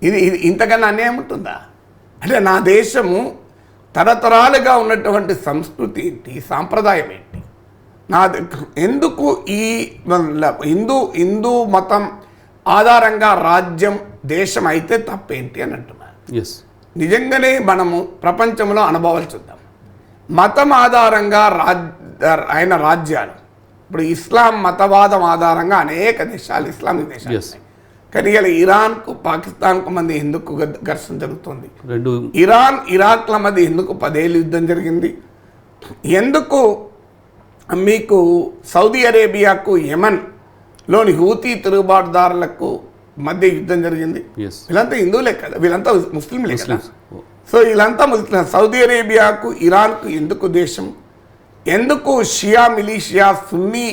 ఇది ఇంతకన్నా అన్యాయం ఉంటుందా? అంటే నా దేశము తరతరాలుగా ఉన్నటువంటి సంస్కృతి ఏంటి, సాంప్రదాయం ఏంటి, ఎందుకు ఈ హిందూ మతం ఆధారంగా రాజ్యం దేశం అయితే తప్పేంటి అని అంటున్నారు. నిజంగానే మనము ప్రపంచంలో అనుభవాలు చూద్దాం. మతం ఆధారంగా అయిన రాజ్యాలు, ఇప్పుడు ఇస్లాం మతవాదం ఆధారంగా అనేక దేశాలు ఇస్లామిక్ దేశాలు ఉన్నాయి. కానీ ఇలా ఇరాన్కు పాకిస్తాన్కు మధ్య ఎందుకు ఘర్షణ జరుగుతుంది? ఇరాన్ ఇరాక్ల మధ్య ఎందుకు 10 ఏళ్ళు యుద్ధం జరిగింది? ఎందుకు మీకు సౌదీ అరేబియాకు యెమెన్లోని హూతీ తిరుగుబాటుదారులకు మధ్య యుద్ధం జరిగింది? వీళ్ళంతా హిందువులే కదా, వీళ్ళంతా ముస్లింలే కదా. సో వీళ్ళంతా ముస్లిం. సౌదీ అరేబియాకు ఇరాన్కు ఎందుకు దేశం? ఎందుకు షియా మిలీషియా సున్నీ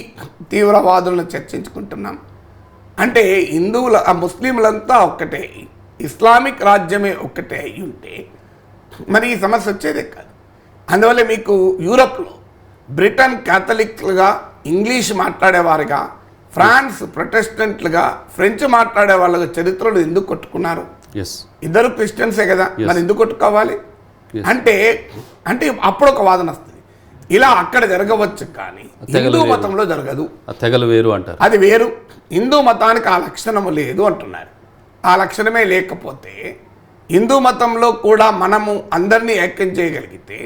తీవ్రవాదులను చర్చించుకుంటున్నాం? అంటే హిందువుల ముస్లింలంతా ఒక్కటే, ఇస్లామిక్ రాజ్యమే ఒక్కటే అయి ఉంటే మరి ఈ సమస్య వచ్చేదే కాదు. అందువల్ల మీకు యూరప్లో బ్రిటన్ క్యాథలిక్లుగా ఇంగ్లీష్ మాట్లాడేవారుగా, ఫ్రాన్స్ ప్రొటెస్టెంట్లుగా ఫ్రెంచ్ మాట్లాడే వాళ్ళ చరిత్రలు ఎందుకు కొట్టుకున్నారు? ఇద్దరు క్రిస్టియన్సే కదా, మరి ఎందుకు కొట్టుకోవాలి? అంటే అప్పుడు ఒక వాదన వస్తుంది, ఇలా అక్కడ జరగవచ్చు కానీ హిందూ మతంలో జరగదు, తెగలు వేరు అంటారు. అది వేరు. హిందూ మతానికి ఆ లక్షణము లేదు అంటున్నారు. ఆ లక్షణమే లేకపోతే హిందూ మతంలో కూడా మనము అందరినీ ఐక్యం చేయగలిగితే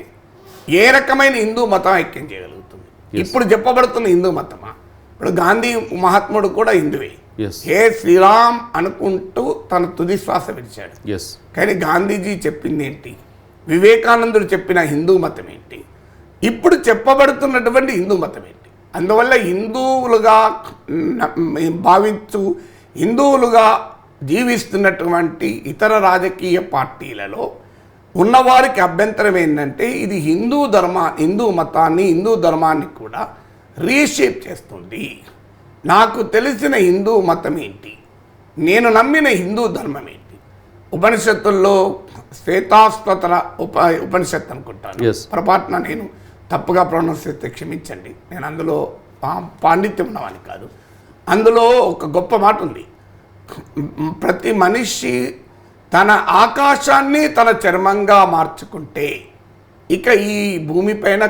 ఏ రకమైన హిందూ మతం ఐక్యం చేయగలుగుతుంది? ఇప్పుడు చెప్పబడుతున్న హిందూ మతమా? ఇప్పుడు గాంధీ మహాత్ముడు కూడా హిందువే, ఏ శ్రీరామ్ అనుకుంటూ తన తుది శ్వాస విడిచాడు. కానీ గాంధీజీ చెప్పింది ఏంటి? వివేకానందుడు చెప్పిన హిందూ మతం ఏంటి? ఇప్పుడు చెప్పబడుతున్నటువంటి హిందూ మతం ఏంటి? అందువల్ల హిందువులుగా భావించు, హిందువులుగా జీవిస్తున్నటువంటి ఇతర రాజకీయ పార్టీలలో ఉన్నవారికి అభ్యంతరం ఏంటంటే ఇది హిందూ మతాన్ని, హిందూ ధర్మాన్ని కూడా రీషేప్ చేస్తుంది. నాకు తెలిసిన హిందూ మతం ఏంటి, నేను నమ్మిన హిందూ ధర్మం ఏంటి? ఉపనిషత్తుల్లో శ్వేతాస్వతర ఉపనిషత్తు అనుకుంటాను, పొరపాటున నేను తప్పుగా ప్రొనౌన్స్ చేస్తే క్షమించండి, నేను అందులో పాండిత్యం ఉన్నవాని కాదు. అందులో ఒక గొప్ప మాట ఉంది, ప్రతి మనిషి తన ఆకాశాన్ని తన చర్మంగా మార్చుకుంటే ఇక ఈ భూమిపైన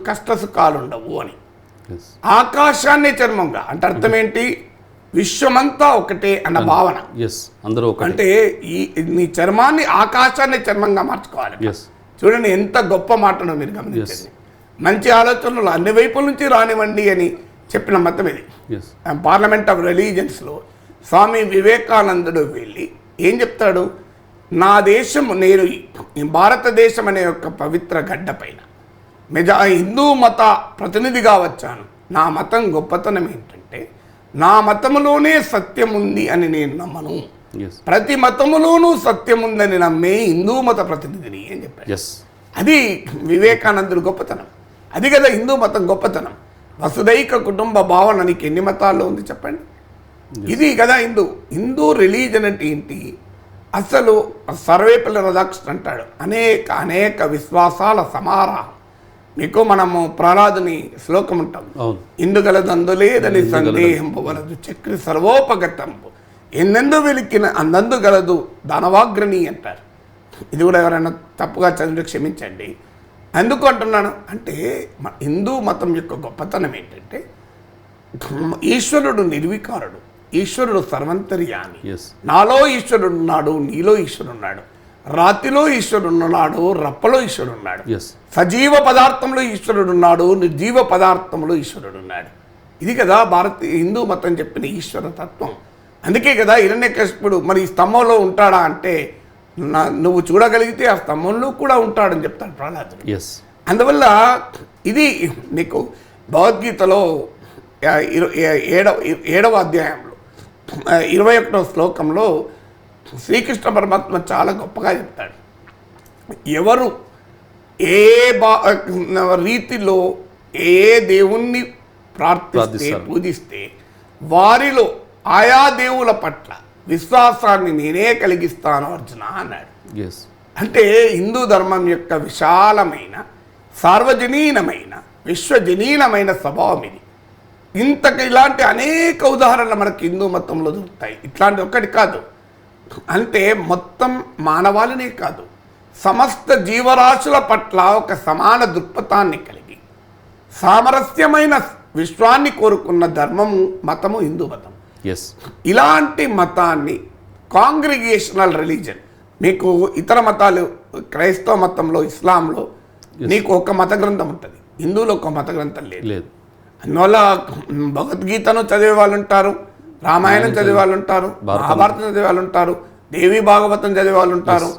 కష్ట సుఖాలు ఉండవు అని. ఆకాశాన్ని చర్మంగా అంటే అర్థం ఏంటి? విశ్వమంతా ఒకటే అన్న భావన. అందరూ అంటే నీ చర్మాన్ని ఆకాశాన్ని చర్మంగా మార్చుకోవాలి. చూడండి ఎంత గొప్ప మాటను మీరు గమనించండి. మంచి ఆలోచనలు అన్ని వైపుల నుంచి రానివ్వండి అని చెప్పిన మతం ఇది. పార్లమెంట్ ఆఫ్ రిలీజియన్స్లో స్వామి వివేకానందుడు వెళ్ళి ఏం చెప్తాడు? నా దేశం, నేను భారతదేశం అనే ఒక పవిత్ర గడ్డ పైన హిందూ మత ప్రతినిధిగా వచ్చాను. నా మతం గొప్పతనం ఏంటంటే నా మతములోనే సత్యం ఉంది అని నేను నమ్మను. ప్రతి మతములోనూ సత్యం ఉందని నమ్మే హిందూ మత ప్రతినిధిని అని చెప్పాడు. అది వివేకానందుడు గొప్పతనం. అది కదా హిందూ మతం గొప్పతనం. వసుదైక కుటుంబ భావన నీకు ఎన్ని మతాల్లో ఉంది చెప్పండి? ఇది కదా హిందూ రిలీజన్ అంటే ఏంటి? అసలు సర్వేపల్లి రాధాకృష్ణ అంటాడు, అనేక విశ్వాసాల సమారాహం. మీకు మనము ప్రహ్లాదుని శ్లోకం ఉంటాం, ఇందుగలదందులేదని సందేహంబు వలదు చక్రి సర్వోపగతంబు ఎన్నెందు వెలికిన అందందు గలదు దానవాగ్రణి అంటారు. ఇది కూడా ఎవరైనా తప్పుగా చదివి క్షమించండి. ఎందుకు అంటున్నాను అంటే హిందూ మతం యొక్క గొప్పతనం ఏంటంటే ఈశ్వరుడు నిర్వికారుడు, ఈశ్వరుడు సర్వంతర్యామి. నాలో ఈశ్వరుడు ఉన్నాడు, నీలో ఈశ్వరుడు ఉన్నాడు, రాతిలో ఈశ్వరుడు ఉన్నాడు, రప్పలో ఈశ్వరుడు ఉన్నాడు, సజీవ పదార్థంలో ఈశ్వరుడు ఉన్నాడు, నిర్జీవ పదార్థంలో ఈశ్వరుడు ఉన్నాడు. ఇది కదా హిందూ మతం చెప్పిన ఈశ్వర తత్వం. అందుకే కదా హిరణ్యకశిపుడు మరి ఈ స్తంభంలో ఉంటాడా అంటే నువ్వు చూడగలిగితే ఆ స్తంభంలో కూడా ఉంటాడని చెప్తాడు ప్రహ్లాదుడు. అందువల్ల ఇది నీకు భగవద్గీతలో 7వ అధ్యాయంలో 21వ శ్లోకంలో శ్రీకృష్ణ పరమాత్మ చాలా గొప్పగా చెప్తాడు. ఎవరు ఏ రీతిలో ఏ దేవుణ్ణి ప్రార్థిస్తే పూజిస్తే వారిలో ఆయా దేవుల పట్ల విశ్వాసాన్ని నేనే కలిగిస్తాను అర్జున అన్నాడు. అంటే హిందూ ధర్మం యొక్క విశాలమైన సార్వజనీనమైన విశ్వజనీనమైన స్వభావం ఇది. ఇలాంటి అనేక ఉదాహరణలు మనకి హిందూ మతంలో దొరుకుతాయి. ఇట్లాంటి ఒక్కటి కాదు, అంటే మొత్తం మానవాళినే కాదు సమస్త జీవరాశుల పట్ల ఒక సమాన దృక్పథాన్ని కలిగి సామరస్యమైన విశ్వాన్ని కోరుకున్న ధర్మము మతము హిందూ మతం. ఇలాంటి మతాన్ని కాంగ్రిగేషనల్ రిలీజన్, మీకు ఇతర మతాలు క్రైస్తవ మతంలో ఇస్లాంలో నీకు ఒక మత గ్రంథం ఉంటుంది, హిందువులో ఒక మత గ్రంథం లేదు. అందువల్ల భగవద్గీతను చదివే వాళ్ళు ఉంటారు, రామాయణం చదివే వాళ్ళు ఉంటారు, మహాభారతం చదివే వాళ్ళు ఉంటారు, దేవి భాగవతం చదివే వాళ్ళు ఉంటారు,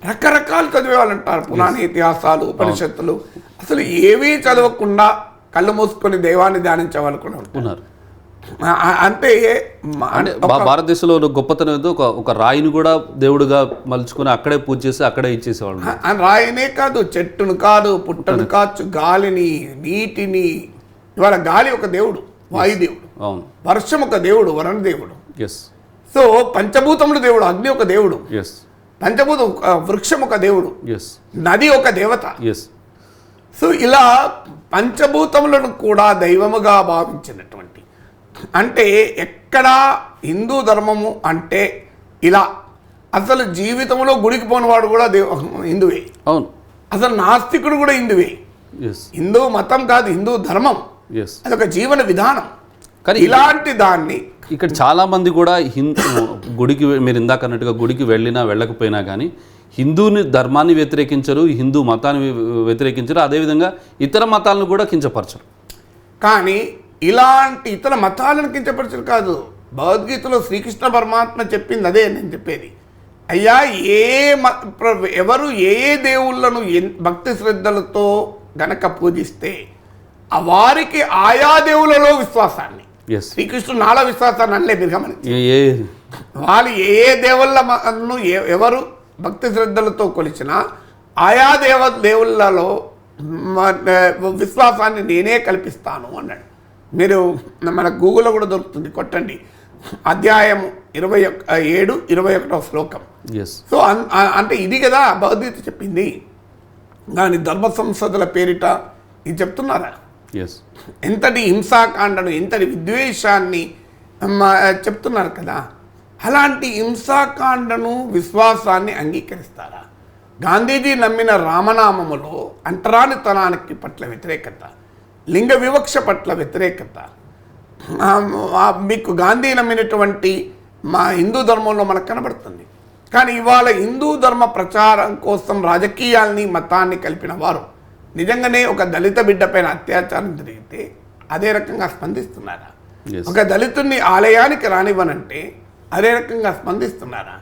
రకరకాలు చదివే వాళ్ళు ఉంటారు, పురాణ ఇతిహాసాలు ఉపనిషత్తులు. అసలు ఏవీ చదవకుండా కళ్ళు మూసుకొని దైవాన్ని ధ్యానించే వాళ్ళు కూడా ఉంటున్నారు. అంటే భారతదేశంలో గొప్పతనం ఏదో ఒక రాయిని కూడా దేవుడుగా మలుచుకొని అక్కడే పూజ చేసి అక్కడే ఇచ్చేసేవాళ్ళు. రాయినే కాదు, చెట్టును కాదు, పుట్టను కాదు, గాలిని, నీటిని. ఇవాళ గాలి ఒక దేవుడు, వాయుదేవుడు. వర్షం ఒక దేవుడు, వరుణ దేవుడు. సో పంచభూతములు దేవుడు, అగ్ని ఒక దేవుడు, పంచభూతం వృక్షం ఒక దేవుడు, నది ఒక దేవత. సో ఇలా పంచభూతములను కూడా దైవముగా భావించినటువంటి, అంటే ఎక్కడా హిందూ ధర్మము అంటే ఇలా అసలు జీవితంలో గుడికి పోనివాడు కూడా హిందువే. అవును, అసలు నాస్తికుడు కూడా హిందువే. హిందూ మతం కాదు, హిందూ ధర్మం, అదొక జీవన విధానం. కానీ ఇలాంటి దాన్ని ఇక్కడ చాలామంది కూడా గుడికి, మీరు ఇందాక అన్నట్టుగా గుడికి వెళ్ళినా వెళ్ళకపోయినా కానీ హిందూని ధర్మాన్ని వ్యతిరేకించరు, హిందూ మతాన్ని వ్యతిరేకించరు, అదేవిధంగా ఇతర మతాలను కూడా కించపరచరు. కానీ ఇలాంటి ఇతర మతాలను కించపరచరు కాదు. భగవద్గీతలో శ్రీకృష్ణ పరమాత్మ చెప్పింది అదే నేను చెప్పేది. అయ్యా ఎవరు ఏ దేవుళ్ళను భక్తి శ్రద్ధలతో గనక పూజిస్తే వారికి ఆయా దేవులలో విశ్వాసాన్ని, శ్రీకృష్ణుడు నాలో విశ్వాసాన్ని అనలే మీరు గమనించి, వాళ్ళు ఏ దేవుళ్ళను ఎవరు భక్తి శ్రద్ధలతో కొలిచినా ఆయా దేవుళ్ళలో విశ్వాసాన్ని నేనే కల్పిస్తాను అన్నాడు. మీరు మన గూగుల్లో కూడా దొరుకుతుంది, కొట్టండి, అధ్యాయం 27, 21వ శ్లోకం. సో అంటే ఇది కదా భగవద్గీత చెప్పింది. కానీ ధర్మ సంసదల పేరిట ఇది చెప్తున్నారా? ఎస్ ఎంతటి హింసాకాండను, ఎంతటి విద్వేషాన్ని చెప్తున్నారు కదా. అలాంటి హింసాకాండను, విశ్వాసాన్ని అంగీకరిస్తారా? గాంధీజీ నమ్మిన రామనామములో అంటరానితనానికి పట్ల వ్యతిరేకత, లింగ వివక్ష పట్ల వ్యతిరేకత, మీకు గాంధీ నమ్మినటువంటి మా హిందూ ధర్మంలో మనకు కనబడుతుంది. కానీ ఇవాళ హిందూ ధర్మ ప్రచారం కోసం రాజకీయాల్ని, మతాన్ని కలిపిన వారు నిజంగానే ఒక దళిత బిడ్డ పైన అత్యాచారం జరిగితే అదే రకంగా స్పందిస్తున్నారా? ఒక దళితుడిని ఆలయానికి రానివ్వనంటే అదే రకంగా స్పందిస్తున్నారా?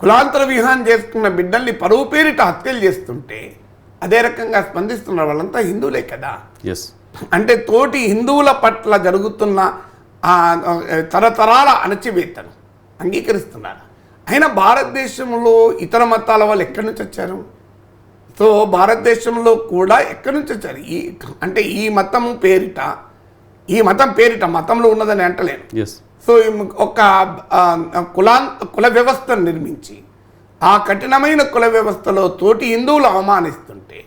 కులాంతర విహారం చేసుకున్న బిడ్డల్ని పరువు పేరిట హత్యలు చేస్తుంటే అదే రకంగా స్పందిస్తున్నారు. వాళ్ళంతా హిందువులే కదా. అంటే తోటి హిందువుల పట్ల జరుగుతున్న తరతరాల అణచివేతను అంగీకరిస్తున్నారు. అయినా భారతదేశంలో ఇతర మతాల వాళ్ళు ఎక్కడి నుంచి వచ్చారు? సో భారతదేశంలో కూడా ఎక్కడి నుంచి వచ్చారు? అంటే ఈ మతం పేరిట మతంలో ఉన్నదని అంటలేను. సో ఒక కుల వ్యవస్థను నిర్మించి ఆ కఠినమైన కుల వ్యవస్థలో తోటి హిందువులు అవమానిస్తుంటే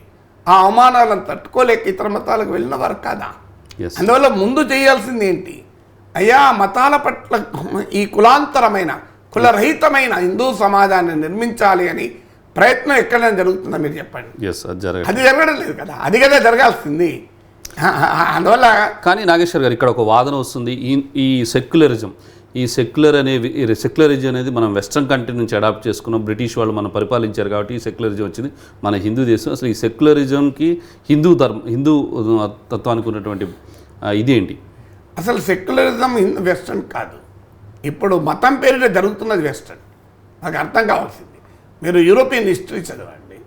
ఆ అవమానాలను తట్టుకోలేక ఇతర మతాలకు వెళ్ళిన వారు కాదా? అందువల్ల ముందు చేయాల్సింది ఏంటి? అయ్యా, మతాల పట్ల ఈ కులాంతరమైన, కులరహితమైన హిందూ సమాజాన్ని నిర్మించాలి అని ప్రయత్నం ఎక్కడైనా జరుగుతుందా మీరు చెప్పండి? అది జరగడం లేదు కదా. అది కదా జరగాల్సింది. అందువల్ల కానీ నాగేశ్వర్ గారు, ఇక్కడ ఒక వాదన వస్తుంది. ఈ సెక్యులరిజం అనేది మనం వెస్ట్రన్ కంట్రీ నుంచి అడాప్ట్ చేసుకున్నాం. బ్రిటిష్ వాళ్ళు మనం పరిపాలించారు కాబట్టి ఈ సెక్యులరిజం వచ్చింది మన హిందూ దేశం. అసలు ఈ సెక్యులరిజంకి హిందూ తత్వానికి ఉన్నటువంటి ఇదేంటి? అసలు సెక్యులరిజం వెస్ట్రన్ కాదు. ఇప్పుడు మతం పేరిట జరుగుతున్నది వెస్ట్రన్. నాకు అర్థం కావాల్సింది, మీరు యూరోపియన్ హిస్టరీ చదవండి.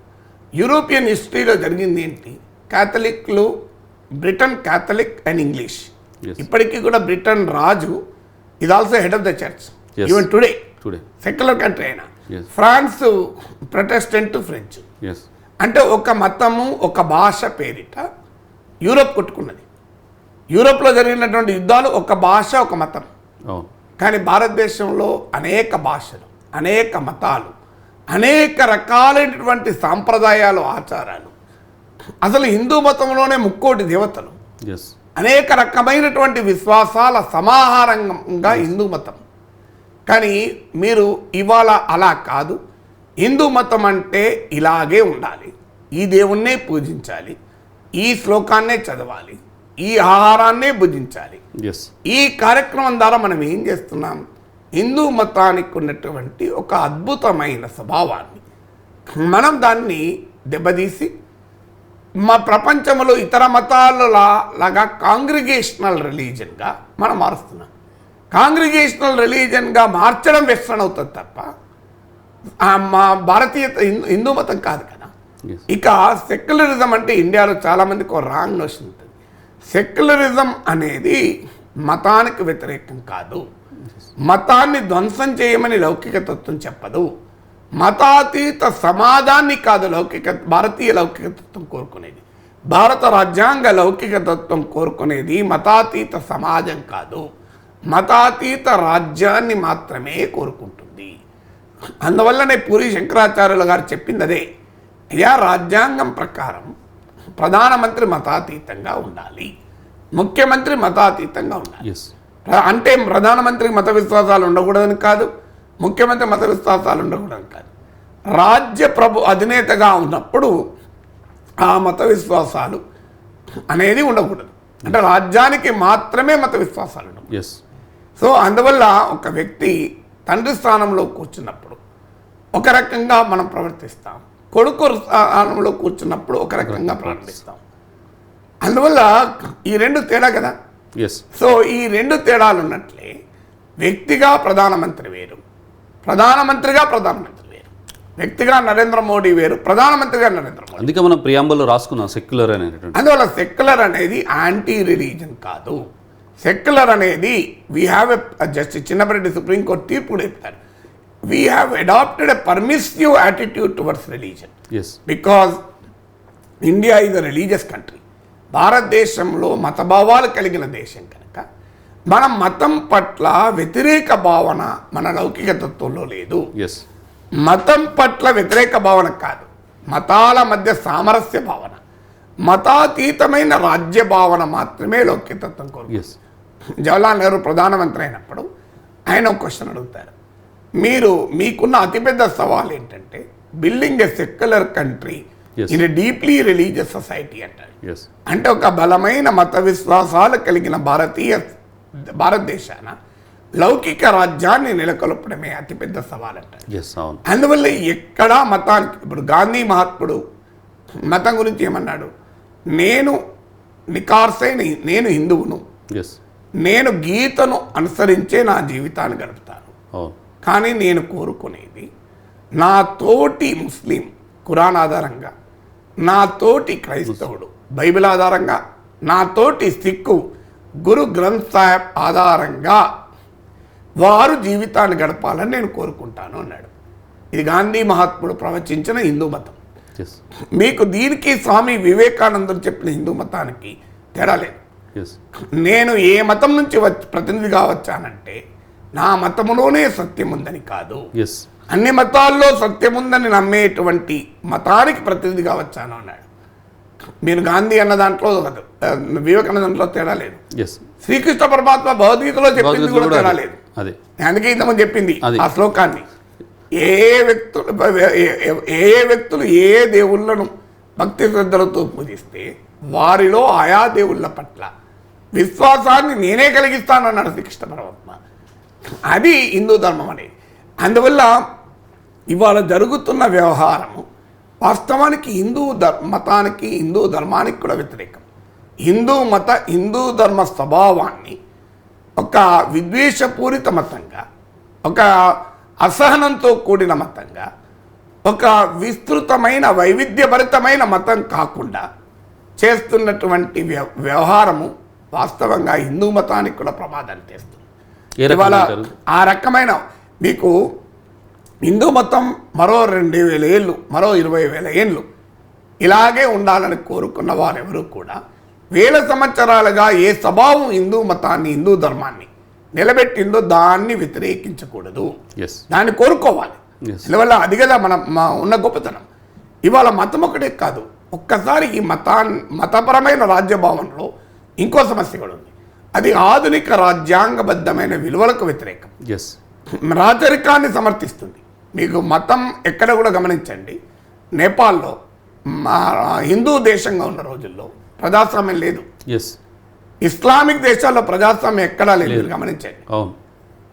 యూరోపియన్ హిస్టరీలో జరిగింది ఏంటి? క్యాథలిక్లు, బ్రిటన్ క్యాథలిక్ అండ్ ఇంగ్లీష్. ఇప్పటికీ కూడా Britain Raju is also head of the church. Even today. Secular country అయినా. France Protestant, French. అంటే ఒక మతము, ఒక భాష పేరిట యూరోప్ కొట్టుకున్నది. యూరోప్లో జరిగినటువంటి యుద్ధాలు ఒక భాష, ఒక మతం. కానీ భారతదేశంలో అనేక భాషలు, అనేక మతాలు, అనేక రకాలైనటువంటి సాంప్రదాయాలు, ఆచారాలు. అసలు హిందూ మతంలోనే 3 దేవతలు, అనేక రకమైనటువంటి విశ్వాసాల సమాహారంగా హిందూ మతం. కానీ మీరు ఇవాళ అలా కాదు. హిందూ మతం అంటే ఇలాగే ఉండాలి, ఈ దేవుణ్ణే పూజించాలి, ఈ శ్లోకాన్నే చదవాలి, ఈ ఆహారాన్నే భుజించాలి. ఈ కార్యక్రమం ద్వారా మనం ఏం చేస్తున్నాం? హిందూ మతానికి ఉన్నటువంటి ఒక అద్భుతమైన స్వభావాన్ని మనం దాన్ని దెబ్బతీసి మా ప్రపంచంలో ఇతర మతాలలాగా కాంగ్రిగేషనల్ రిలీజన్గా మనం మారుస్తున్నాం. కాంగ్రిగేషనల్ రిలీజన్గా మార్చడం వెస్ట్రన్ అవుతుంది తప్ప మా భారతీయ హిందూ మతం కాదు కదా. ఇక సెక్యులరిజం అంటే ఇండియాలో చాలామందికి ఒక రాంగ్ నోషన్ ఉంటుంది. సెక్యులరిజం అనేది మతానికి వ్యతిరేకం కాదు. మతాన్ని ధ్వంసం చేయమని లౌకిక తత్వం చెప్పదు. మతాతీత సమాజాన్ని కాదు భారతీయ లౌకిక తత్వం కోరుకునేది. భారత రాజ్యాంగ లౌకిక తత్వం కోరుకునేది మతాతీత సమాజం కాదు, మతాతీత రాజ్యాన్ని మాత్రమే కోరుకుంటుంది. అందువల్లనే పూరి శంకరాచార్యులు గారు చెప్పింది అదే. అయ్యా, రాజ్యాంగం ప్రకారం ప్రధానమంత్రి మతాతీతంగా ఉండాలి, ముఖ్యమంత్రి మతాతీతంగా ఉండాలి. అంటే ప్రధానమంత్రికి మత విశ్వాసాలు ఉండకూడదని కాదు, ముఖ్యమంత్రి మత విశ్వాసాలు ఉండకూడదు కాదు. రాజ్య ప్రభు అధినేతగా ఉన్నప్పుడు ఆ మత విశ్వాసాలు అనేది ఉండకూడదు. అంటే రాజ్యానికి మాత్రమే మత విశ్వాసాలు ఉండవు. సో అందువల్ల ఒక వ్యక్తి తండ్రి స్థానంలో కూర్చున్నప్పుడు ఒక రకంగా మనం ప్రవర్తిస్తాం, కొడుకు స్థానంలో కూర్చున్నప్పుడు ఒక రకంగా ప్రవర్తిస్తాం. అందువల్ల ఈ 2 తేడా కదా. సో ఈ 2 తేడాలు ఉన్నట్లే వ్యక్తిగా ప్రధానమంత్రి వేరు, ప్రధానమంత్రిగా ప్రధానమంత్రి వేరు, వ్యక్తిగా నరేంద్ర మోడీ వేరు, ప్రధానమంత్రిగా నరేంద్ర మోడీ. అందుకే మనం ప్రియాంబుల్లో రాసుకున్నాం సెక్యులర్ అనేది. అందువల్ల సెక్యులర్ అనేది యాంటీ రిలీజన్ కాదు. సెక్యులర్ అనేది we have justice Chinnappa Reddy supreme court తీర్పు చెప్తారు. We have adopted a permissive attitude towards religion because India is a religious country. భారతదేశంలో మతభావాలు కలిగిన దేశం కనుక మనం మతం పట్ల వ్యతిరేక భావన మన లౌకిక తత్వంలో లేదు. మతం పట్ల వ్యతిరేక భావన కాదు, మతాల మధ్య సామరస్య భావన, మతాతీతమైన రాజ్య భావన మాత్రమే లౌకికతత్వం కోరుకుంటుంది. ఎస్ జవహర్లాల్ నెహ్రూ ప్రధానమంత్రి అయినప్పుడు ఆయన ఒక క్వశ్చన్ అడుగుతారు, మీకున్న అతిపెద్ద సవాల్ ఏంటంటే building a secular country in a deeply religious society అంటారు. ఎస్ అంటే ఒక బలమైన మత విశ్వాసాలు కలిగిన భారతదేశాన లౌకిక రాజ్యాన్ని నెలకొల్పడమే అతిపెద్ద సవాల్ అంటారు. ఎస్ అవును. అందువల్ల ఎక్కడా మతానికి, ఇప్పుడు గాంధీ మహాత్ముడు మతం గురించి ఏమన్నాడు, నేను హిందువును, ఎస్ నేను గీతను అనుసరించే నా జీవితాన్ని గడుపుతాను, అవును. కానీ నేను కోరుకునేది నా తోటి ముస్లిం ఖురాన్ ఆధారంగా, నా తోటి క్రైస్తవుడు బైబిల్ ఆధారంగా, నా తోటి సిక్కు గురు గ్రంథ్ సాహెబ్ ఆధారంగా వారు జీవితాన్ని గడపాలని నేను కోరుకుంటాను అన్నాడు. ఇది గాంధీ మహాత్ముడు ప్రవచించిన హిందూ మతం. ఎస్ మీకు దీనికి స్వామి వివేకానందుడు చెప్పిన హిందూ మతానికి తేడా లేదు. ఎస్ నేను ఏ మతం నుంచి ప్రతినిధిగా వచ్చానంటే నా మతములోనే సత్యం ఉందని కాదు, ఎస్ అన్ని మతాల్లో సత్యం ఉందని నమ్మేటువంటి మతానికి ప్రతినిధిగా వచ్చాను అన్నాడు. మీరు గాంధీ అన్న దాంట్లో వివేకానంద దాంట్లో తేడా లేదు. ఎస్ శ్రీకృష్ణ పరమాత్మ భగవద్గీతలో చెప్పింది కూడా తేడా లేదు. అదే అందుకే ఇంతకుముందు చెప్పింది అది. ఆ శ్లోకాన్ని, ఏ వ్యక్తులు ఏ దేవుళ్ళను భక్తి శ్రద్ధలతో పూజిస్తే వారిలో ఆయా దేవుళ్ళ పట్ల విశ్వాసాన్ని నేనే కలిగిస్తానన్నాడు శ్రీకృష్ణ పరమాత్మ. అది హిందూ ధర్మం అనేది. అందువల్ల ఇవాళ జరుగుతున్న వ్యవహారము వాస్తవానికి మతానికి హిందూ ధర్మానికి కూడా వ్యతిరేకం. హిందూ ధర్మ స్వభావాన్ని ఒక విద్వేషపూరిత మతంగా, ఒక అసహనంతో కూడిన మతంగా, ఒక విస్తృతమైన వైవిధ్యభరితమైన మతం కాకుండా చేస్తున్నటువంటి వ్యవహారము వాస్తవంగా హిందూ మతానికి కూడా ప్రమాదాన్ని తెస్తుంది. ఇవాళ ఆ రకమైన మీకు హిందూ మతం మరో 2000 ఏళ్ళు, మరో 20,000 ఏళ్ళు ఇలాగే ఉండాలని కోరుకున్న వారెవరూ కూడా వేల సంవత్సరాలుగా ఏ స్వభావం హిందూ మతాన్ని, హిందూ ధర్మాన్ని నిలబెట్టిందో దాన్ని వ్యతిరేకించకూడదు, దాన్ని కోరుకోవాలి. అందువల్ల అది కదా మన ఉన్న గొప్పతనం. ఇవాళ మతం ఒకటే కాదు, ఒక్కసారి ఈ మతపరమైన రాజ్యభావనలో ఇంకో సమస్య కూడా ఉంది. అది ఆధునిక రాజ్యాంగబద్ధమైన విలువలకు వ్యతిరేకం, రాచరికాన్ని సమర్థిస్తుంది. మీకు మతం ఎక్కడ కూడా గమనించండి, నేపాల్లో హిందూ దేశంగా ఉన్న రోజుల్లో ప్రజాస్వామ్యం లేదు. ఇస్లామిక్ దేశాల్లో ప్రజాస్వామ్యం ఎక్కడా లేదు, గమనించండి.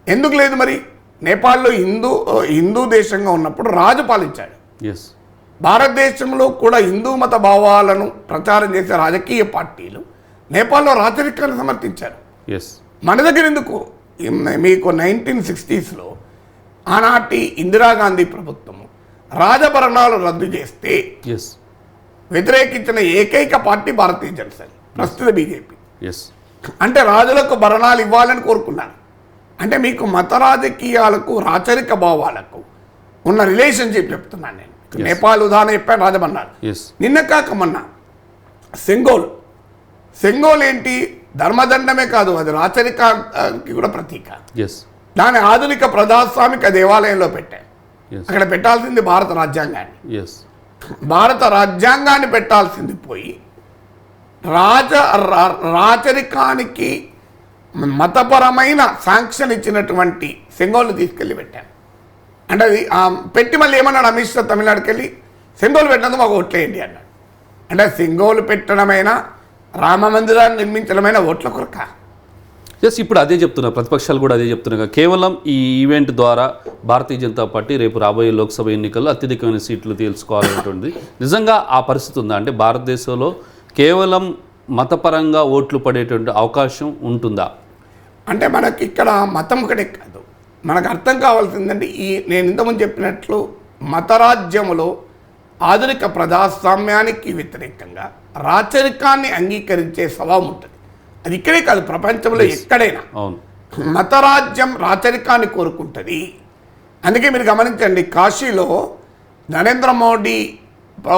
ఎందుకు లేదు మరి? నేపాల్లో హిందూ దేశంగా ఉన్నప్పుడు రాజు పాలించాడు. భారతదేశంలో కూడా హిందూ మత భావాలను ప్రచారం చేసే రాజకీయ పార్టీలు నేపాల్లో రాచరికాన్ని సమర్థించారు. మన దగ్గర ఎందుకు? మీకు 1960s ఆనాటి ఇందిరాగాంధీ ప్రభుత్వము రాజభరణాలు రద్దు చేస్తే వ్యతిరేకించిన ఏకైక పార్టీ భారతీయ జనసంఘ్, ప్రస్తుత బీజేపీ. అంటే రాజులకు భరణాలు ఇవ్వాలని కోరుకున్నారు. అంటే మీకు మత రాజకీయాలకు, రాచరిక భావాలకు ఉన్న రిలేషన్షిప్ చెప్తున్నాను నేను. నేపాల్ ఉదాహరణ చెప్పాను, రాజభరణాలు. నిన్న కాక మొన్న సెంగోల్ ఏంటి? ధర్మదండమే కాదు, అది రాచరికానికి కూడా ప్రతీక. దాని ఆధునిక ప్రజాస్వామిక దేవాలయంలో పెట్టారు. అక్కడ పెట్టాల్సింది భారత రాజ్యాంగాన్ని. భారత రాజ్యాంగాన్ని పెట్టాల్సింది పోయి రాచరికానికి మతపరమైన శాంక్షన్ ఇచ్చినటువంటి సెంగోల్ని తీసుకెళ్ళి పెట్టారు. అంటే అది పెట్టి మళ్ళీ ఏమన్నాడు అమిత్ షా తమిళనాడుకి వెళ్ళి, సెంగోల్ పెట్టినందుకు మాకు ఓట్లేయండి అన్నాడు. అంటే సెంగోల్ పెట్టడమైనా రామ మందిరాన్ని నిర్మించడమైనా ఓట్ల కొరక. ఇప్పుడు అదే చెప్తున్నా, ప్రతిపక్షాలు కూడా అదే చెప్తున్నా. కేవలం ఈ ఈవెంట్ ద్వారా భారతీయ జనతా పార్టీ రేపు రాబోయే లోక్సభ ఎన్నికల్లో అత్యధికమైన సీట్లు తేల్చుకోవాలనేటువంటిది నిజంగా ఆ పరిస్థితి ఉందా? అంటే భారతదేశంలో కేవలం మతపరంగా ఓట్లు పడేటువంటి అవకాశం ఉంటుందా? అంటే మనకి ఇక్కడ మతం ఒకటే కాదు, మనకు అర్థం కావాల్సిందంటే నేను ఇంతకుముందు చెప్పినట్లు మతరాజ్యములో ఆధునిక ప్రజాస్వామ్యానికి వ్యతిరేకంగా రాచరికాన్ని అంగీకరించే స్వభావం ఉంటుంది. అది ఇక్కడే కాదు, ప్రపంచంలో ఎక్కడైనా మతరాజ్యం రాచరికాన్ని కోరుకుంటుంది. అందుకే మీరు గమనించండి, కాశీలో నరేంద్ర మోడీ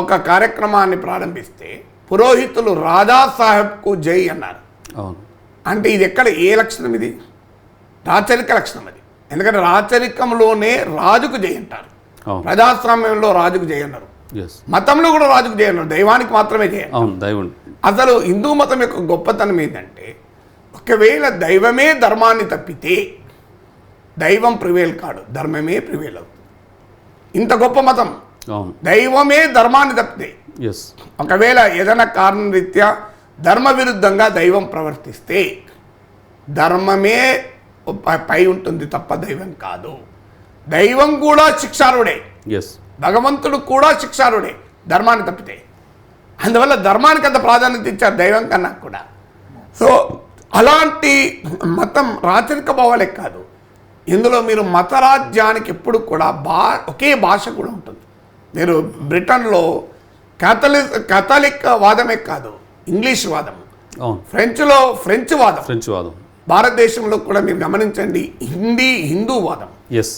ఒక కార్యక్రమాన్ని ప్రారంభిస్తే పురోహితులు రాజాసాహెబ్కు జై అన్నారు. అంటే ఇది ఎక్కడ, ఏ లక్షణం ఇది? రాచరిక లక్షణం అది. ఎందుకంటే రాచరికంలోనే రాజుకు జై అంటారు, ప్రజాస్వామ్యంలో రాజుకు జై అన్నారు. ఎస్ మతంలో కూడా రాజుకు చేయను, దైవానికి మాత్రమే చేయాలి. అవును, దైవం. అసలు హిందూ మతం యొక్క గొప్పతనం ఏంటంటే, ఒకవేళ దైవమే ధర్మాన్ని తప్పితే దైవం ప్రివేల్ కాడు, ధర్మమే ప్రివేల్ అవుతుంది. ఇంత గొప్ప మతం. అవును, దైవమే ధర్మాన్ని తప్పితే, ఎస్. ఒకవేళ ఏదైనా కారణరీత్యా ధర్మ విరుద్ధంగా దైవం ప్రవర్తిస్తే ధర్మమే పై ఉంటుంది తప్ప దైవం కాదు. దైవం కూడా శిక్షారుడే, ఎస్. భగవంతుడు కూడా శిక్షారుడే ధర్మాన్ని తప్పితే. అందువల్ల ధర్మానికి అంత ప్రాధాన్యత ఇచ్చారు దైవం కన్నా కూడా. సో అలాంటి మతం రాచరిక భావాలే కాదు, ఇందులో మీరు మతరాజ్యానికి ఎప్పుడు కూడా ఒకే భాష కూడా ఉంటుంది. మీరు బ్రిటన్లో కాథలిక్ వాదమే కాదు, ఇంగ్లీష్ వాదం, అవును, ఫ్రెంచ్లో ఫ్రెంచ్ వాదం, ఫ్రెంచ్ వాదం, భారతదేశంలో కూడా మీరు గమనించండి హిందూ వాదం. ఎస్.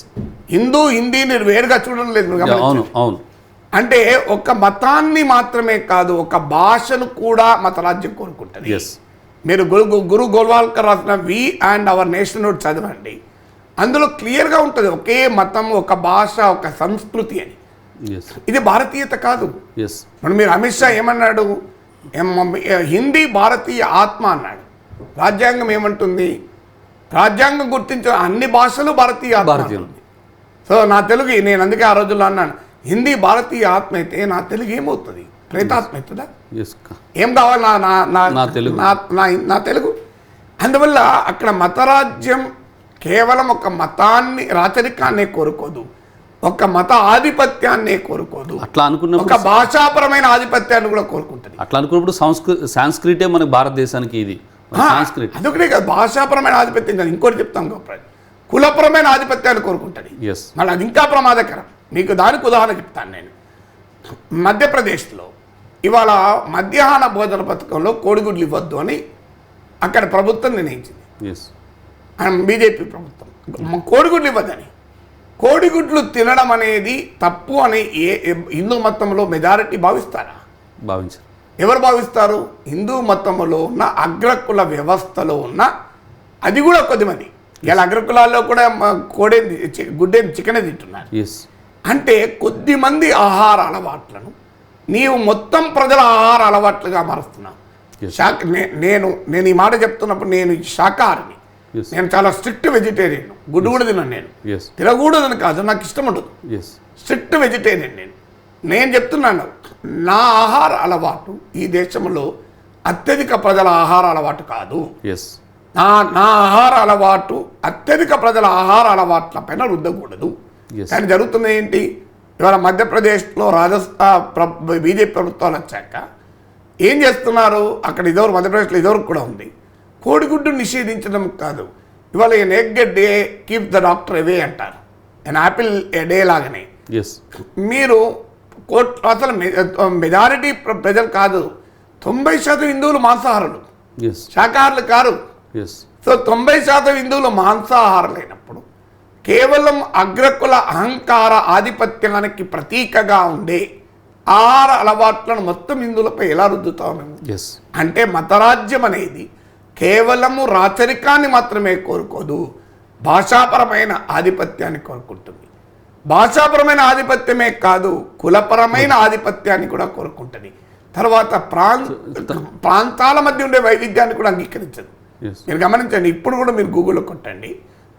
హిందీని వేరుగా చూడడం లేదు, మీరు అవును, గమనించండి. అవును. అంటే ఒక మతాన్ని మాత్రమే కాదు, ఒక భాషను కూడా మతరాజ్యం కోరుకుంటుంది. ఎస్. మీరు గురు గోల్వాల్కర్ రాసిన వి అండ్ అవర్ నేషన్హుడ్ చదవండి, అందులో క్లియర్గా ఉంటుంది ఒకే మతం, ఒక భాష, ఒక సంస్కృతి అని. ఎస్. ఇది భారతీయత కాదు. ఎస్. ఇప్పుడు మీరు అమిత్ షా ఏమన్నాడు, హిందీ భారతీయ ఆత్మ అన్నాడు. రాజ్యాంగం ఏమంటుంది, రాజ్యాంగం గుర్తించిన అన్ని భాషలు భారతీయ ఆత్మ భారతీయం. అంటుంది. సో నా తెలుగు, నేను అందుకే ఆ రోజుల్లో అన్నాను, హిందీ భారతీయ ఆత్మ అయితే నా తెలుగు ఏమవుతుంది, ప్రేతాత్మ అవుతుందా? ఎస్. ఏం కావాలి నా తెలుగు. నా తెలుగు. అందువల్ల అక్కడ మతరాజ్యం కేవలం ఒక మతాన్ని, రాచరికాన్నే కోరుకోదు, ఒక మత ఆధిపత్యాన్నే కోరుకోదు, అట్లా అనుకున్నప్పుడు ఒక భాషాపరమైన ఆధిపత్యాన్ని కూడా కోరుకుంటుంది. అట్లా అనుకున్నప్పుడు సాంస్క్రిటే మన భారతదేశానికి ఇది సాంస్క్రిట్. అందుకనే కదా భాషాపరమైన ఆధిపత్యం కాదు, ఇంకోటి చెప్తాం గొప్ప, కులపరమైన ఆధిపత్యాన్ని కోరుకుంటుంది. ఎస్. మళ్ళీ అది ఇంకా ప్రమాదకరం. మీకు దానికి ఉదాహరణ చెప్తాను నేను. మధ్యప్రదేశ్లో ఇవాళ మధ్యాహ్న భోజన పథకంలో కోడిగుడ్లు ఇవ్వద్దు అని అక్కడ ప్రభుత్వం నిర్ణయించింది, ఎస్. బీజేపీ ప్రభుత్వం. కోడిగుడ్లు ఇవ్వద్దని. కోడిగుడ్లు తినడం అనేది తప్పు అని హిందూ మతంలో మెజారిటీ భావిస్తారా? భావించారు. ఎవరు భావిస్తారు? హిందూ మతంలో ఉన్న అగ్రకుల వ్యవస్థలో ఉన్న, అది కూడా కొద్దిమంది ఇలా అగ్రకులాల్లో కూడా గుడ్డేది చికెనే తింటున్నారు. ఎస్. అంటే కొద్దిమంది ఆహార అలవాట్లను నీవు మొత్తం ప్రజల ఆహార అలవాట్లుగా మారుస్తున్నావు. నేను ఈ మాట చెప్తున్నప్పుడు నేను శాకాహారిని, నేను చాలా స్ట్రిక్ట్ వెజిటేరియన్, గుడ్డు కూడా తిన్నాను. నేను తినకూడదని కాదు, నాకు ఇష్టం ఉండదు, స్ట్రిక్ట్ వెజిటేరియన్ నేను చెప్తున్నాను. నా ఆహార అలవాటు ఈ దేశంలో అత్యధిక ప్రజల ఆహార అలవాటు కాదు. నా ఆహార అలవాటు అత్యధిక ప్రజల ఆహార అలవాట్ల పైన రుద్దకూడదు. కానీ జరుగుతుంది ఏంటి, ఇవాళ మధ్యప్రదేశ్లో బీజేపీ ప్రభుత్వాలు వచ్చాక ఏం చేస్తున్నారు, అక్కడ ఇదివరకు మధ్యప్రదేశ్లో ఇదివరకు కూడా ఉంది, కోడిగుడ్డు నిషేధించడం కాదు, ఇవాళ an egg a day keep the doctor away అంటారు, ఎన్ యాపిల్ ఎ డే లాగానే. మీరు అసలు మెజారిటీ ప్రజలు కాదు, 90% హిందువులు మాంసాహారులు, శాకాహారులు కారు. సో 90% హిందువులు మాంసాహారులైనప్పుడు కేవలం అగ్రకుల అహంకార ఆధిపత్యానికి ప్రతీకగా ఉండే ఆహార అలవాట్లను మొత్తం హిందువులపై ఎలా రుద్దుతాం మేము? అంటే మతరాజ్యం అనేది కేవలము రాచరికాన్ని మాత్రమే కోరుకోదు, భాషాపరమైన ఆధిపత్యాన్ని కోరుకుంటుంది. భాషాపరమైన ఆధిపత్యమే కాదు, కులపరమైన ఆధిపత్యాన్ని కూడా కోరుకుంటుంది. తర్వాత ప్రాంతాల మధ్య ఉండే వైవిధ్యాన్ని కూడా అంగీకరించదు. మీరు గమనించండి, ఇప్పుడు కూడా మీరు గూగుల్లో కొట్టండి,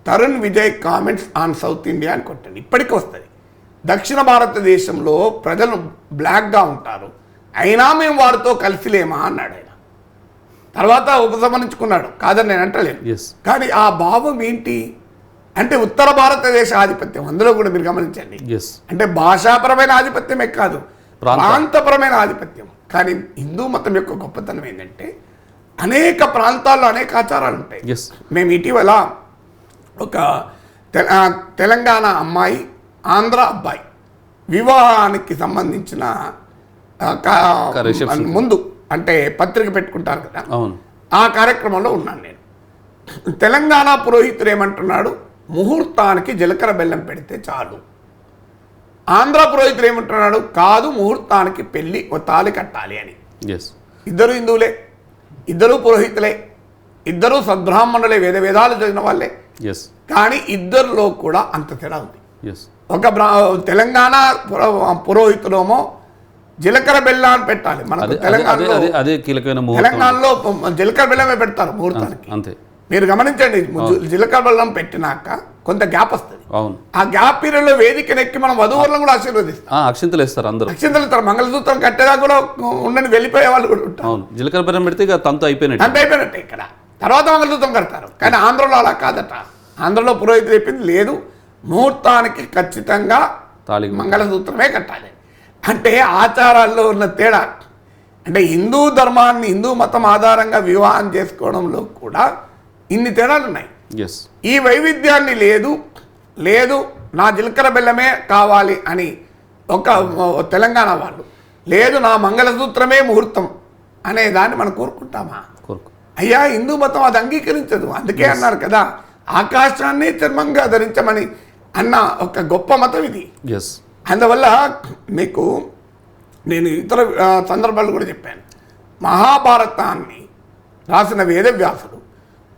Tarun Vijay comments on south India అని కొట్టండి, ఇప్పటికీ వస్తుంది. దక్షిణ భారతదేశంలో ప్రజలు బ్లాక్గా ఉంటారు, అయినా మేము వారితో కలిసిలేమా అన్నాడు ఆయన. తర్వాత ఉపసంహరించుకున్నాడు, కాదని నేను అంటలేను. కానీ ఆ భావం ఏంటి అంటే ఉత్తర భారతదేశ ఆధిపత్యం, అందులో కూడా మీరు గమనించండి. అంటే భాషాపరమైన ఆధిపత్యమే కాదు, ప్రాంతపరమైన ఆధిపత్యం. కానీ హిందూ మతం యొక్క గొప్పతనం ఏంటంటే అనేక ప్రాంతాల్లో అనేక ఆచారాలు ఉంటాయి. మేము ఇటీవల ఒక తెలంగాణ అమ్మాయి, ఆంధ్ర అబ్బాయి వివాహానికి సంబంధించిన ముందు అంటే పత్రిక పెట్టుకుంటారు కదా, ఆ కార్యక్రమంలో ఉన్నాను నేను. తెలంగాణ పురోహితుడు ఏమంటున్నాడు, ముహూర్తానికి జీలకర్ర బెల్లం పెడితే చాలు. ఆంధ్ర పురోహితుడు ఏమంటున్నాడు, కాదు ముహూర్తానికి పెళ్ళి ఓ తాళి కట్టాలి అని. ఇద్దరు హిందువులే, ఇద్దరు పురోహితులే, ఇద్దరు సద్బ్రాహ్మణులే, వేదాలు చదివిన వాళ్ళే. కానీ ఇద్దరిలో కూడా అంత తేడా ఉంది. ఒక తెలంగాణ పురోహితుడేమో జీలకర్ర బెల్లాన్ని పెట్టాలి. మనకు అదే తెలంగాణలో అదే అదే కీలకమైన ముహూర్తం. తెలంగాణలో జీలకర్ర బెల్లమే పెడతారు ముహూర్తానికి. అంతే. మీరు గమనించండి, జీలకర్ర బెల్లం పెట్టినాక కొంత గ్యాప్ వస్తుంది. అవును. ఆ గ్యాప్ పీరియడ్ లో వేదికనెక్కి మనం వధువులను కూడా ఆశీర్వదిస్తాం. అక్షింతలు వేస్తారు అందరూ. అక్షింతలు ఇస్తారు. మంగళసూత్రం కట్టేదా కూడా ఉండని వెళ్ళిపోయే వాళ్ళు కూడా ఉంటారు. అవును. జీలకర్ర బెల్లం పెడితే ఇక తంతు అయిపోయినట్టు. అంత అయిపోయినట్టే. ఇక్కడ తర్వాత మంగళసూత్రం కడతారు. కానీ ఆంధ్రలో అలా కాదట. ఆంధ్రలో పురోహితుడు చెప్పింది లేదు, ముహూర్తానికి ఖచ్చితంగా తాళి మంగళసూత్రమే కట్టాలి. అంటే ఆచారాల్లో ఉన్న తేడా. అంటే హిందూ ధర్మాన్ని, హిందూ మతం ఆధారంగా వివాహం చేసుకోవడంలో కూడా ఇన్ని తేడాలు ఉన్నాయి. ఎస్. ఈ వైవిధ్యాన్ని లేదు నా జీలకర్ర బెల్లమే కావాలి అని ఒక తెలంగాణ వాళ్ళు, లేదు నా మంగళసూత్రమే ముహూర్తం అనే దాన్ని మనం కోరుకుంటామా? అయ్యా, హిందూ మతం అది అంగీకరించదు. అందుకే అన్నారు కదా, ఆకాశాన్ని చర్మంగా ధరించమని అన్న ఒక గొప్ప మతం ఇది. అందువల్ల మీకు నేను ఇతర సందర్భాలు కూడా చెప్పాను. మహాభారతాన్ని రాసిన వేదవ్యాసుడు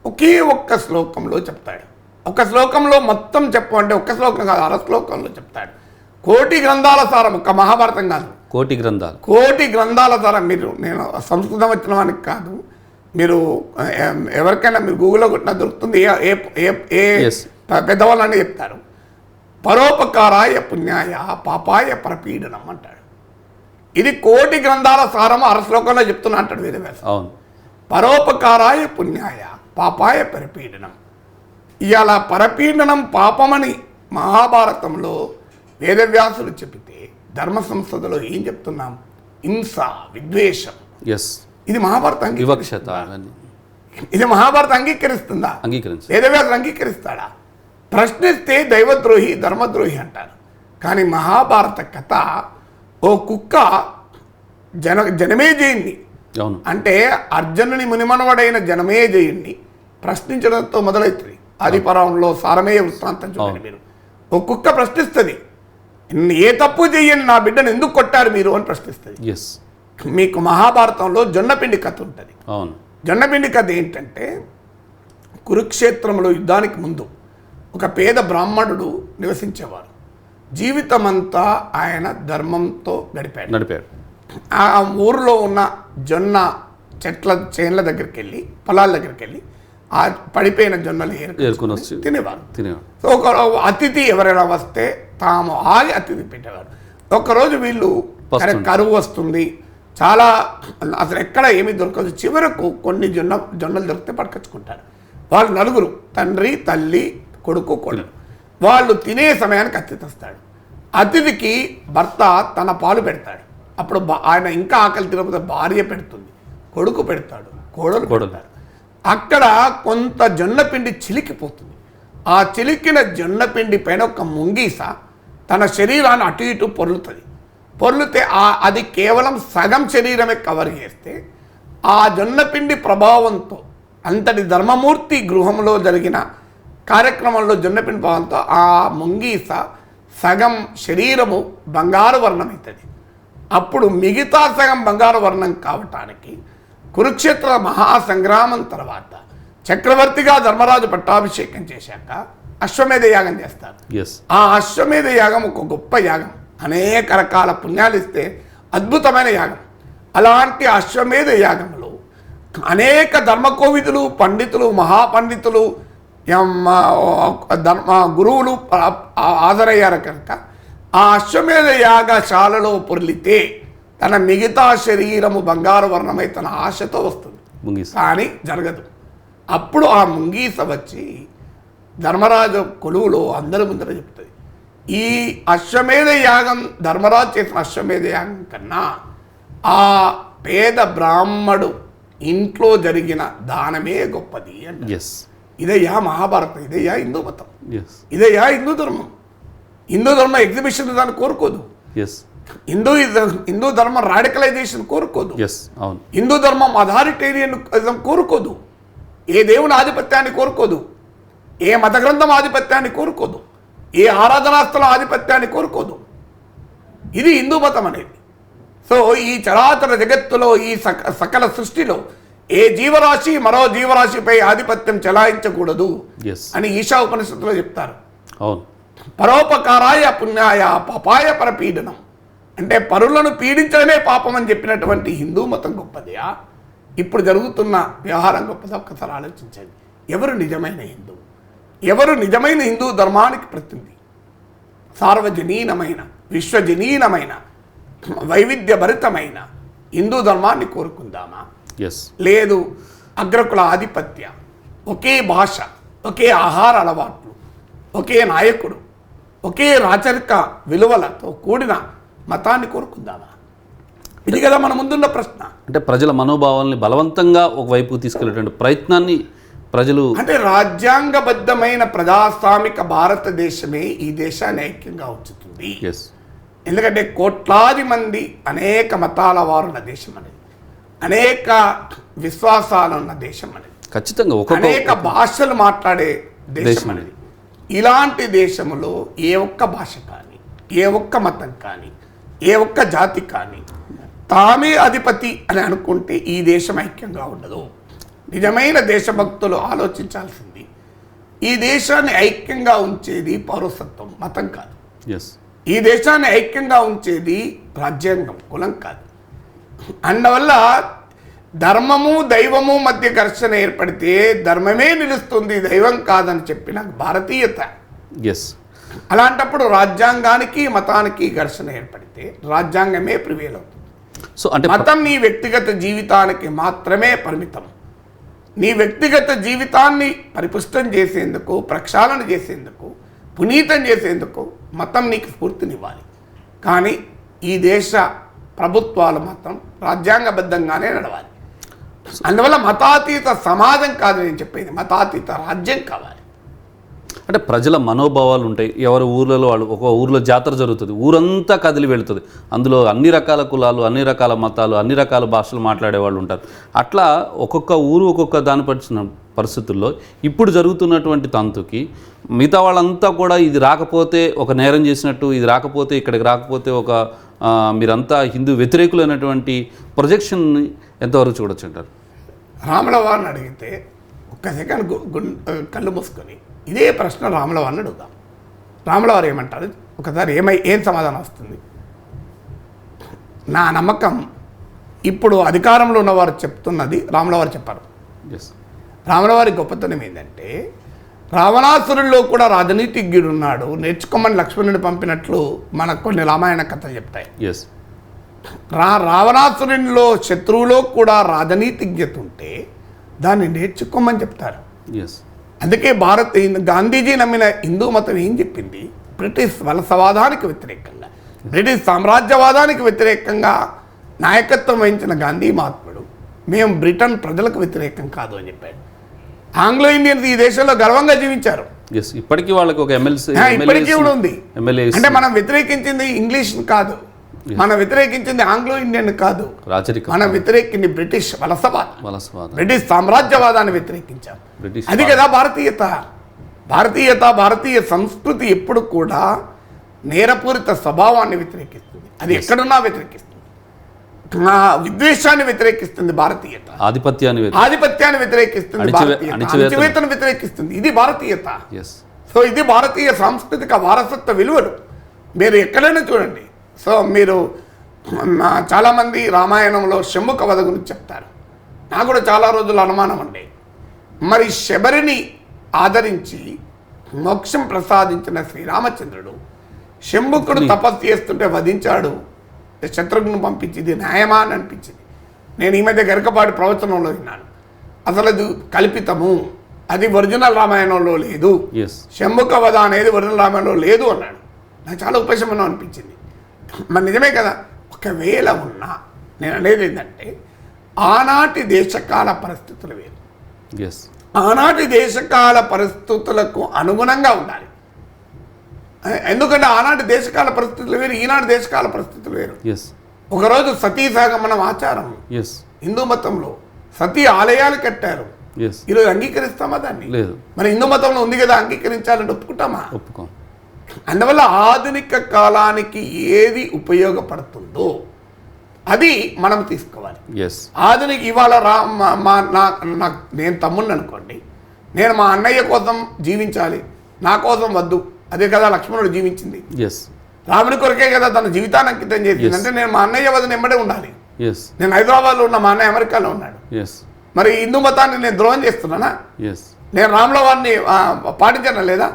ఒకే ఒక్క శ్లోకంలో చెప్తాడు. ఒక శ్లోకంలో మొత్తం చెప్పమంటే ఒక్క శ్లోకం కాదు, 6 శ్లోకంలో చెప్తాడు. కోటి గ్రంథాల సారం, ఒక మహాభారతం కాదు, కోటి గ్రంథాల సారం. నేను సంస్కృతం వచ్చిన వానికి కాదు, మీరు ఎవరికైనా మీరు గూగుల్లో కొట్టినా దొరుకుతుంది. ఏ పెద్దవాళ్ళని చెప్తారు. పరోపకారాయ పుణ్యాయ పాపాయ పరపీడనం అంటాడు. ఇది కోటి గ్రంథాల సారం 6 శ్లోకంలో చెప్తున్నా అంటాడు వేదవ్యాసం. పరోపకారాయ పుణ్యాయ పాపాయ పరపీడనం. ఇవాళ పరపీడనం పాపమని మహాభారతంలో వేదవ్యాసులు చెబితే, ధర్మ సంస్థలో ఏం చెప్తున్నాం? హింస, విద్వేషం. ఇది మహాభారతం అంగీకరిస్తుందా? వేదవ్యాసులు అంగీకరిస్తాడా? ప్రశ్నిస్తే దైవద్రోహి, ధర్మద్రోహి అంటారు. కానీ మహాభారత కథ ఓ కుక్క జనమేజయుణ్ణి, అంటే అర్జునుని మునిమనవడైన జనమేజయుణ్ణి ప్రశ్నించడంతో మొదలవుతుంది. ఆదిపర్వంలో సారమేయ వృత్తాంతం చూడండి మీరు. ఓ కుక్క ప్రశ్నిస్తుంది, ఏ తప్పు చెయ్యని నా బిడ్డను ఎందుకు కొట్టారు మీరు అని ప్రశ్నిస్తుంది. మీకు మహాభారతంలో జొన్నపిండి కథ ఉంటుంది. జొన్నపిండి కథ ఏంటంటే, కురుక్షేత్రంలో యుద్ధానికి ముందు ఒక పేద బ్రాహ్మణుడు నివసించేవారు. జీవితమంతా ఆయన ధర్మంతో నడిపాడు. ఆ ఊరిలో ఉన్న జొన్న చెట్ల చేన్ల దగ్గరికి వెళ్ళి, పొలాల దగ్గరికి వెళ్ళి ఆ పడిపోయిన జొన్నలు ఏరుకుని తినేవారు. సో ఒక అతిథి ఎవరైనా వస్తే తాము ఆగి అతిథి పెట్టేవారు. ఒకరోజు వీళ్ళు కరువు వస్తుంది, చాలా అసలు ఎక్కడ ఏమీ దొరకదు. చివరకు కొన్ని జొన్నలు దొరికితే పట్టుకొచ్చుకుంటారు. వాళ్ళు నలుగురు, తండ్రి, తల్లి, కొడుకు, కోడలు. వాళ్ళు తినే సమయానికి అతిథి వస్తాడు. అతిథికి భర్త తన పాలు పెడతాడు. అప్పుడు ఆయన ఇంకా ఆకలి తినకపోతే భార్య పెడుతుంది, కొడుకు పెడతాడు, కోడలు పెడతారు. అక్కడ కొంత జొన్నపిండి చిలికిపోతుంది. ఆ చిలికిన జొన్నపిండి పైన ఒక ముంగీస తన శరీరాన్ని అటు ఇటు పొర్లుతే అది కేవలం సగం శరీరమే కవర్ చేస్తే, ఆ జొన్నపిండి ప్రభావంతో, అంతటి ధర్మమూర్తి గృహంలో జరిగిన కార్యక్రమంలో జొన్నపిండి ప్రభావంతో ఆ ముంగీస సగం శరీరము బంగారు వర్ణం అవుతుంది. అప్పుడు మిగతా సగం బంగారు వర్ణం కావటానికి కురుక్షేత్ర మహాసంగ్రామం తర్వాత చక్రవర్తిగా ధర్మరాజు పట్టాభిషేకం చేశాక అశ్వమేధ యాగం చేస్తారు. ఆ అశ్వమేధ యాగం ఒక గొప్ప యాగం, అనేక రకాల పుణ్యాలు ఇస్తే అద్భుతమైన యాగం. అలాంటి అశ్వమేధ యాగంలో అనేక ధర్మకోవిదులు, పండితులు, మహాపండితులు, గురువులు హాజరయ్యారు కనుక ఆ అశ్వమేధ యాగశాలలో పొర్లితే తన మిగతా శరీరము బంగారు వర్ణమై తన ఆశతో వస్తుంది. కానీ జరగదు. అప్పుడు ఆ ముంగీస వచ్చి ధర్మరాజు కొలువులో అందరి ముందర చెప్తుంది, ఈ అశ్వమేధ యాగం, ధర్మరాజు చేసిన అశ్వమేధ యాగం కన్నా ఆ పేద బ్రాహ్మడు ఇంట్లో జరిగిన దానమే గొప్పది అంటే. ఇదయ్యా మహాభారతం, ఇదయ్యా హిందూ మతం, ఇదయ్యా హిందూ ధర్మం. హిందూ ధర్మం ఎగ్జిబిషన్ దాన్ని కోరుకోదు. హిందూ ధర్మం రాడికలైజేషన్ కోరుకోదు. హిందూ ధర్మం అథారిటేరియన్ కోరుకోదు. ఏ దేవుని ఆధిపత్యాన్ని కోరుకోదు, ఏ మత గ్రంథం ఆధిపత్యాన్ని కోరుకోదు, ఏ ఆరాధనాస్థల ఆధిపత్యాన్ని కోరుకోదు. ఇది హిందూ మతం అనేది. సో ఈ చరాచర జగత్తులో, ఈ సకల సృష్టిలో ఏ జీవరాశి మరో జీవరాశిపై ఆధిపత్యం చెలాయించకూడదు అని ఈశా ఉపనిషత్తులో చెప్తారు. పరోపకారాయ పుణ్యాయ పాపాయ పరపీడనం. అంటే పరులను పీడించడమే పాపం అని చెప్పినటువంటి హిందూ మతం గొప్పదియా, ఇప్పుడు జరుగుతున్న వ్యవహారం గొప్పదా? ఒక్కసారి ఆలోచించండి. ఎవరు నిజమైన హిందువు? ఎవరు నిజమైన హిందూ ధర్మానికి ప్రతినిధి? సార్వజనీనమైన, విశ్వజనీనమైన, వైవిధ్యభరితమైన హిందూ ధర్మాన్ని కోరుకుందామా? లేదు అగ్రకుల ఆధిపత్య, ఒకే భాష, ఒకే ఆహార అలవాట్లు, ఒకే నాయకుడు, ఒకే రాచరిక విలువలతో కూడిన మతాన్ని కోరుకుందామా? ఇది కదా మన ముందున్న ప్రశ్న. అంటే ప్రజల మనోభావాల్ని బలవంతంగా ఒకవైపు తీసుకెళ్లేటువంటి ప్రయత్నాన్ని ప్రజలు, అంటే రాజ్యాంగబద్ధమైన ప్రజాస్వామిక భారతదేశమే ఈ దేశాన్ని ఐక్యంగా ఉంచుతుంది. ఎందుకంటే కోట్లాది మంది అనేక మతాల వారు ఉన్న దేశం అనేది, అనేక విశ్వాసాలు ఉన్న దేశం అనేది, ఖచ్చితంగా అనేక భాషలు మాట్లాడే దేశం అనేది. ఇలాంటి దేశంలో ఏ ఒక్క భాష కానీ, ఏ ఒక్క మతం కానీ, ఏ ఒక్క జాతి కానీ తామే అధిపతి అని అనుకుంటే ఈ దేశం ఐక్యంగా ఉండదు. నిజమైన దేశభక్తులు ఆలోచించాల్సింది, ఈ దేశాన్ని ఐక్యంగా ఉంచేది పౌరసత్వం, మతం కాదు. ఈ దేశాన్ని ఐక్యంగా ఉంచేది రాజ్యాంగం, కులం కాదు. అందువల్ల ధర్మము దైవము మధ్య ఘర్షణ ఏర్పడితే ధర్మమే నిలుస్తుంది, దైవం కాదని చెప్పిన భారతీయత. అలాంటప్పుడు రాజ్యాంగానికి మతానికి ఘర్షణ ఏర్పడితే రాజ్యాంగమే ప్రివేల్ అవుతుంది. సో అంటే మతం నీ వ్యక్తిగత జీవితానికి మాత్రమే పరిమితం. నీ వ్యక్తిగత జీవితాన్ని పరిపుష్టం చేసేందుకు, ప్రక్షాళన చేసేందుకు, పునీతం చేసేందుకు మతం నీకు స్ఫూర్తినివ్వాలి. కానీ ఈ దేశ ప్రభుత్వాలు మాత్రం రాజ్యాంగబద్ధంగానే నడవాలి. అందువల్ల మతాతీత సమాజం కాదు నేను చెప్పేది, మతాతీత రాజ్యం కావాలి. అంటే ప్రజల మనోభావాలు ఉంటాయి. ఎవరి ఊర్లలో వాళ్ళు, ఒక ఊర్లో జాతర జరుగుతుంది, ఊరంతా కదిలి వెళుతుంది. అందులో అన్ని రకాల కులాలు, అన్ని రకాల మతాలు, అన్ని రకాల భాషలు మాట్లాడే వాళ్ళు ఉంటారు. అట్లా ఒక్కొక్క ఊరు ఒక్కొక్క దాని పరిచిన పరిస్థితుల్లో ఇప్పుడు జరుగుతున్నటువంటి తంతుకి మిగతా వాళ్ళంతా కూడా ఇది రాకపోతే ఒక నేరం చేసినట్టు, ఇది రాకపోతే ఇక్కడికి రాకపోతే ఒక మీరంతా హిందూ వ్యతిరేకులైనటువంటి ప్రొజెక్షన్ని ఎంతవరకు చూడొచ్చు అంటారు? రాముల వారిని అడిగితే ఒక్క సెకండ్ కళ్ళు మూసుకొని ఇదే ప్రశ్న రాముల వారిని అడుగుదాం. రాముల వారు ఏమంటారు ఒకసారి, ఏం సమాధానం వస్తుంది? నా నమ్మకం ఇప్పుడు అధికారంలో ఉన్నవారు చెప్తున్నది రాముల వారు చెప్పారు. రాముల వారి గొప్పతనం ఏంటంటే, రావణాసురుల్లో కూడా రాజనీతిజ్ఞుడు ఉన్నాడు, నేర్చుకోమని లక్ష్మణుని పంపినట్లు మనకు కొన్ని రామాయణ కథలు చెప్తాయి. రావణాసురునిలో, శత్రువులో కూడా రాజనీతిజ్ఞత ఉంటే దాన్ని నేర్చుకోమని చెప్తారు. అందుకే గాంధీజీ నమ్మిన హిందూ మతం ఏం చెప్పింది? బ్రిటిష్ వలసవాదానికి వ్యతిరేకంగా, బ్రిటిష్ సామ్రాజ్యవాదానికి వ్యతిరేకంగా నాయకత్వం వహించిన గాంధీ మహాత్ముడు మేము బ్రిటన్ ప్రజలకు వ్యతిరేకం కాదు అని చెప్పాడు. ఆంగ్లో ఇండియన్స్ ఈ దేశంలో గర్వంగా జీవించారు. ఇప్పటికీ వాళ్ళకి ఒక ఇప్పటికీ కూడా ఉంది. అంటే మనం వ్యతిరేకించింది ఇంగ్లీష్ కాదు, మనం వ్యతిరేకించింది ఆంగ్లో ఇండియన్ కాదు, మనం వ్యతిరేకించింది బ్రిటిష్ వలసవాదం, బ్రిటిష్ సామ్రాజ్యవాదాన్ని వ్యతిరేకించాం. అది కదా భారతీయత. భారతీయ సంస్కృతి ఎప్పుడు కూడా నేరపూరిత స్వభావాన్ని వ్యతిరేకిస్తుంది. అది ఎక్కడున్నా వ్యతిరేకిస్తుంది. విద్వేషాన్ని వ్యతిరేకిస్తుంది భారతీయత, ఆధిపత్యాన్ని వ్యతిరేకిస్తుంది, అణచివేతను వ్యతిరేకిస్తుంది. ఇది భారతీయత. సో ఇది భారతీయ సాంస్కృతిక వారసత్వ విలువలు. మీరు ఎక్కడైనా చూడండి. సో మీరు చాలామంది రామాయణంలో శంభుక వధ గురించి చెప్తారు. నాకు కూడా చాలా రోజులు అనుమానం ఉండే, మరి శబరిని ఆదరించి మోక్షం ప్రసాదించిన శ్రీరామచంద్రుడు శంభుకుడు తపస్సు చేస్తుంటే వధించాడు, శత్రుఘ్ను పంపించి ఇది న్యాయమా అని అనిపించింది. నేను ఈ మధ్య గరికపాటి ప్రవచనంలో విన్నాను, అసలు అది కల్పితము, అది ఒరిజినల్ రామాయణంలో లేదు, శంభుక వధ అనేది ఒరిజినల్ రామాయణంలో లేదు అన్నాడు. నాకు చాలా ఉపశమనం అనిపించింది. మరి నిజమే కదా. ఒకవేళ ఉన్నా నేను అనేది ఏంటంటే, ఆనాటి దేశకాల పరిస్థితులు వేరు, ఆనాటి దేశకాల పరిస్థితులకు అనుగుణంగా ఉండాలి. ఎందుకంటే ఆనాటి దేశకాల పరిస్థితులు వేరు, ఈనాటి దేశకాల పరిస్థితులు వేరు. ఒకరోజు సతీ సహగమనం ఆచారం హిందూ మతంలో, సతీ ఆలయాలు కట్టారు. ఈరోజు అంగీకరిస్తామా దాన్ని? మరి హిందూ మతంలో ఉంది కదా, అంగీకరించాలంటే ఒప్పుకుంటామా? ఒప్పుకోం. అందువల్ల ఆధునిక కాలానికి ఏది ఉపయోగపడుతుందో అది మనం తీసుకోవాలి. ఆధునిక ఇవాళ నేను తమ్ముడిని అనుకోండి, నేను మా అన్నయ్య కోసం జీవించాలి, నా కోసం వద్దు. అదే కదా లక్ష్మణుడు జీవించింది. రాముని కొరకే కదా తన జీవితాన్ని అంకితం చేసింది. అంటే నేను మా అన్నయ్య వదిన వెంబడే ఉండాలి. ఎస్ నేను హైదరాబాద్లో ఉన్న, మా అన్నయ్య అమెరికాలో ఉన్నాడు. ఎస్ మరి హిందూ మతాన్ని నేను ద్రోహం చేస్తున్నానా? ఎస్ నేను రాముల వారిని పాటించడం లేదా?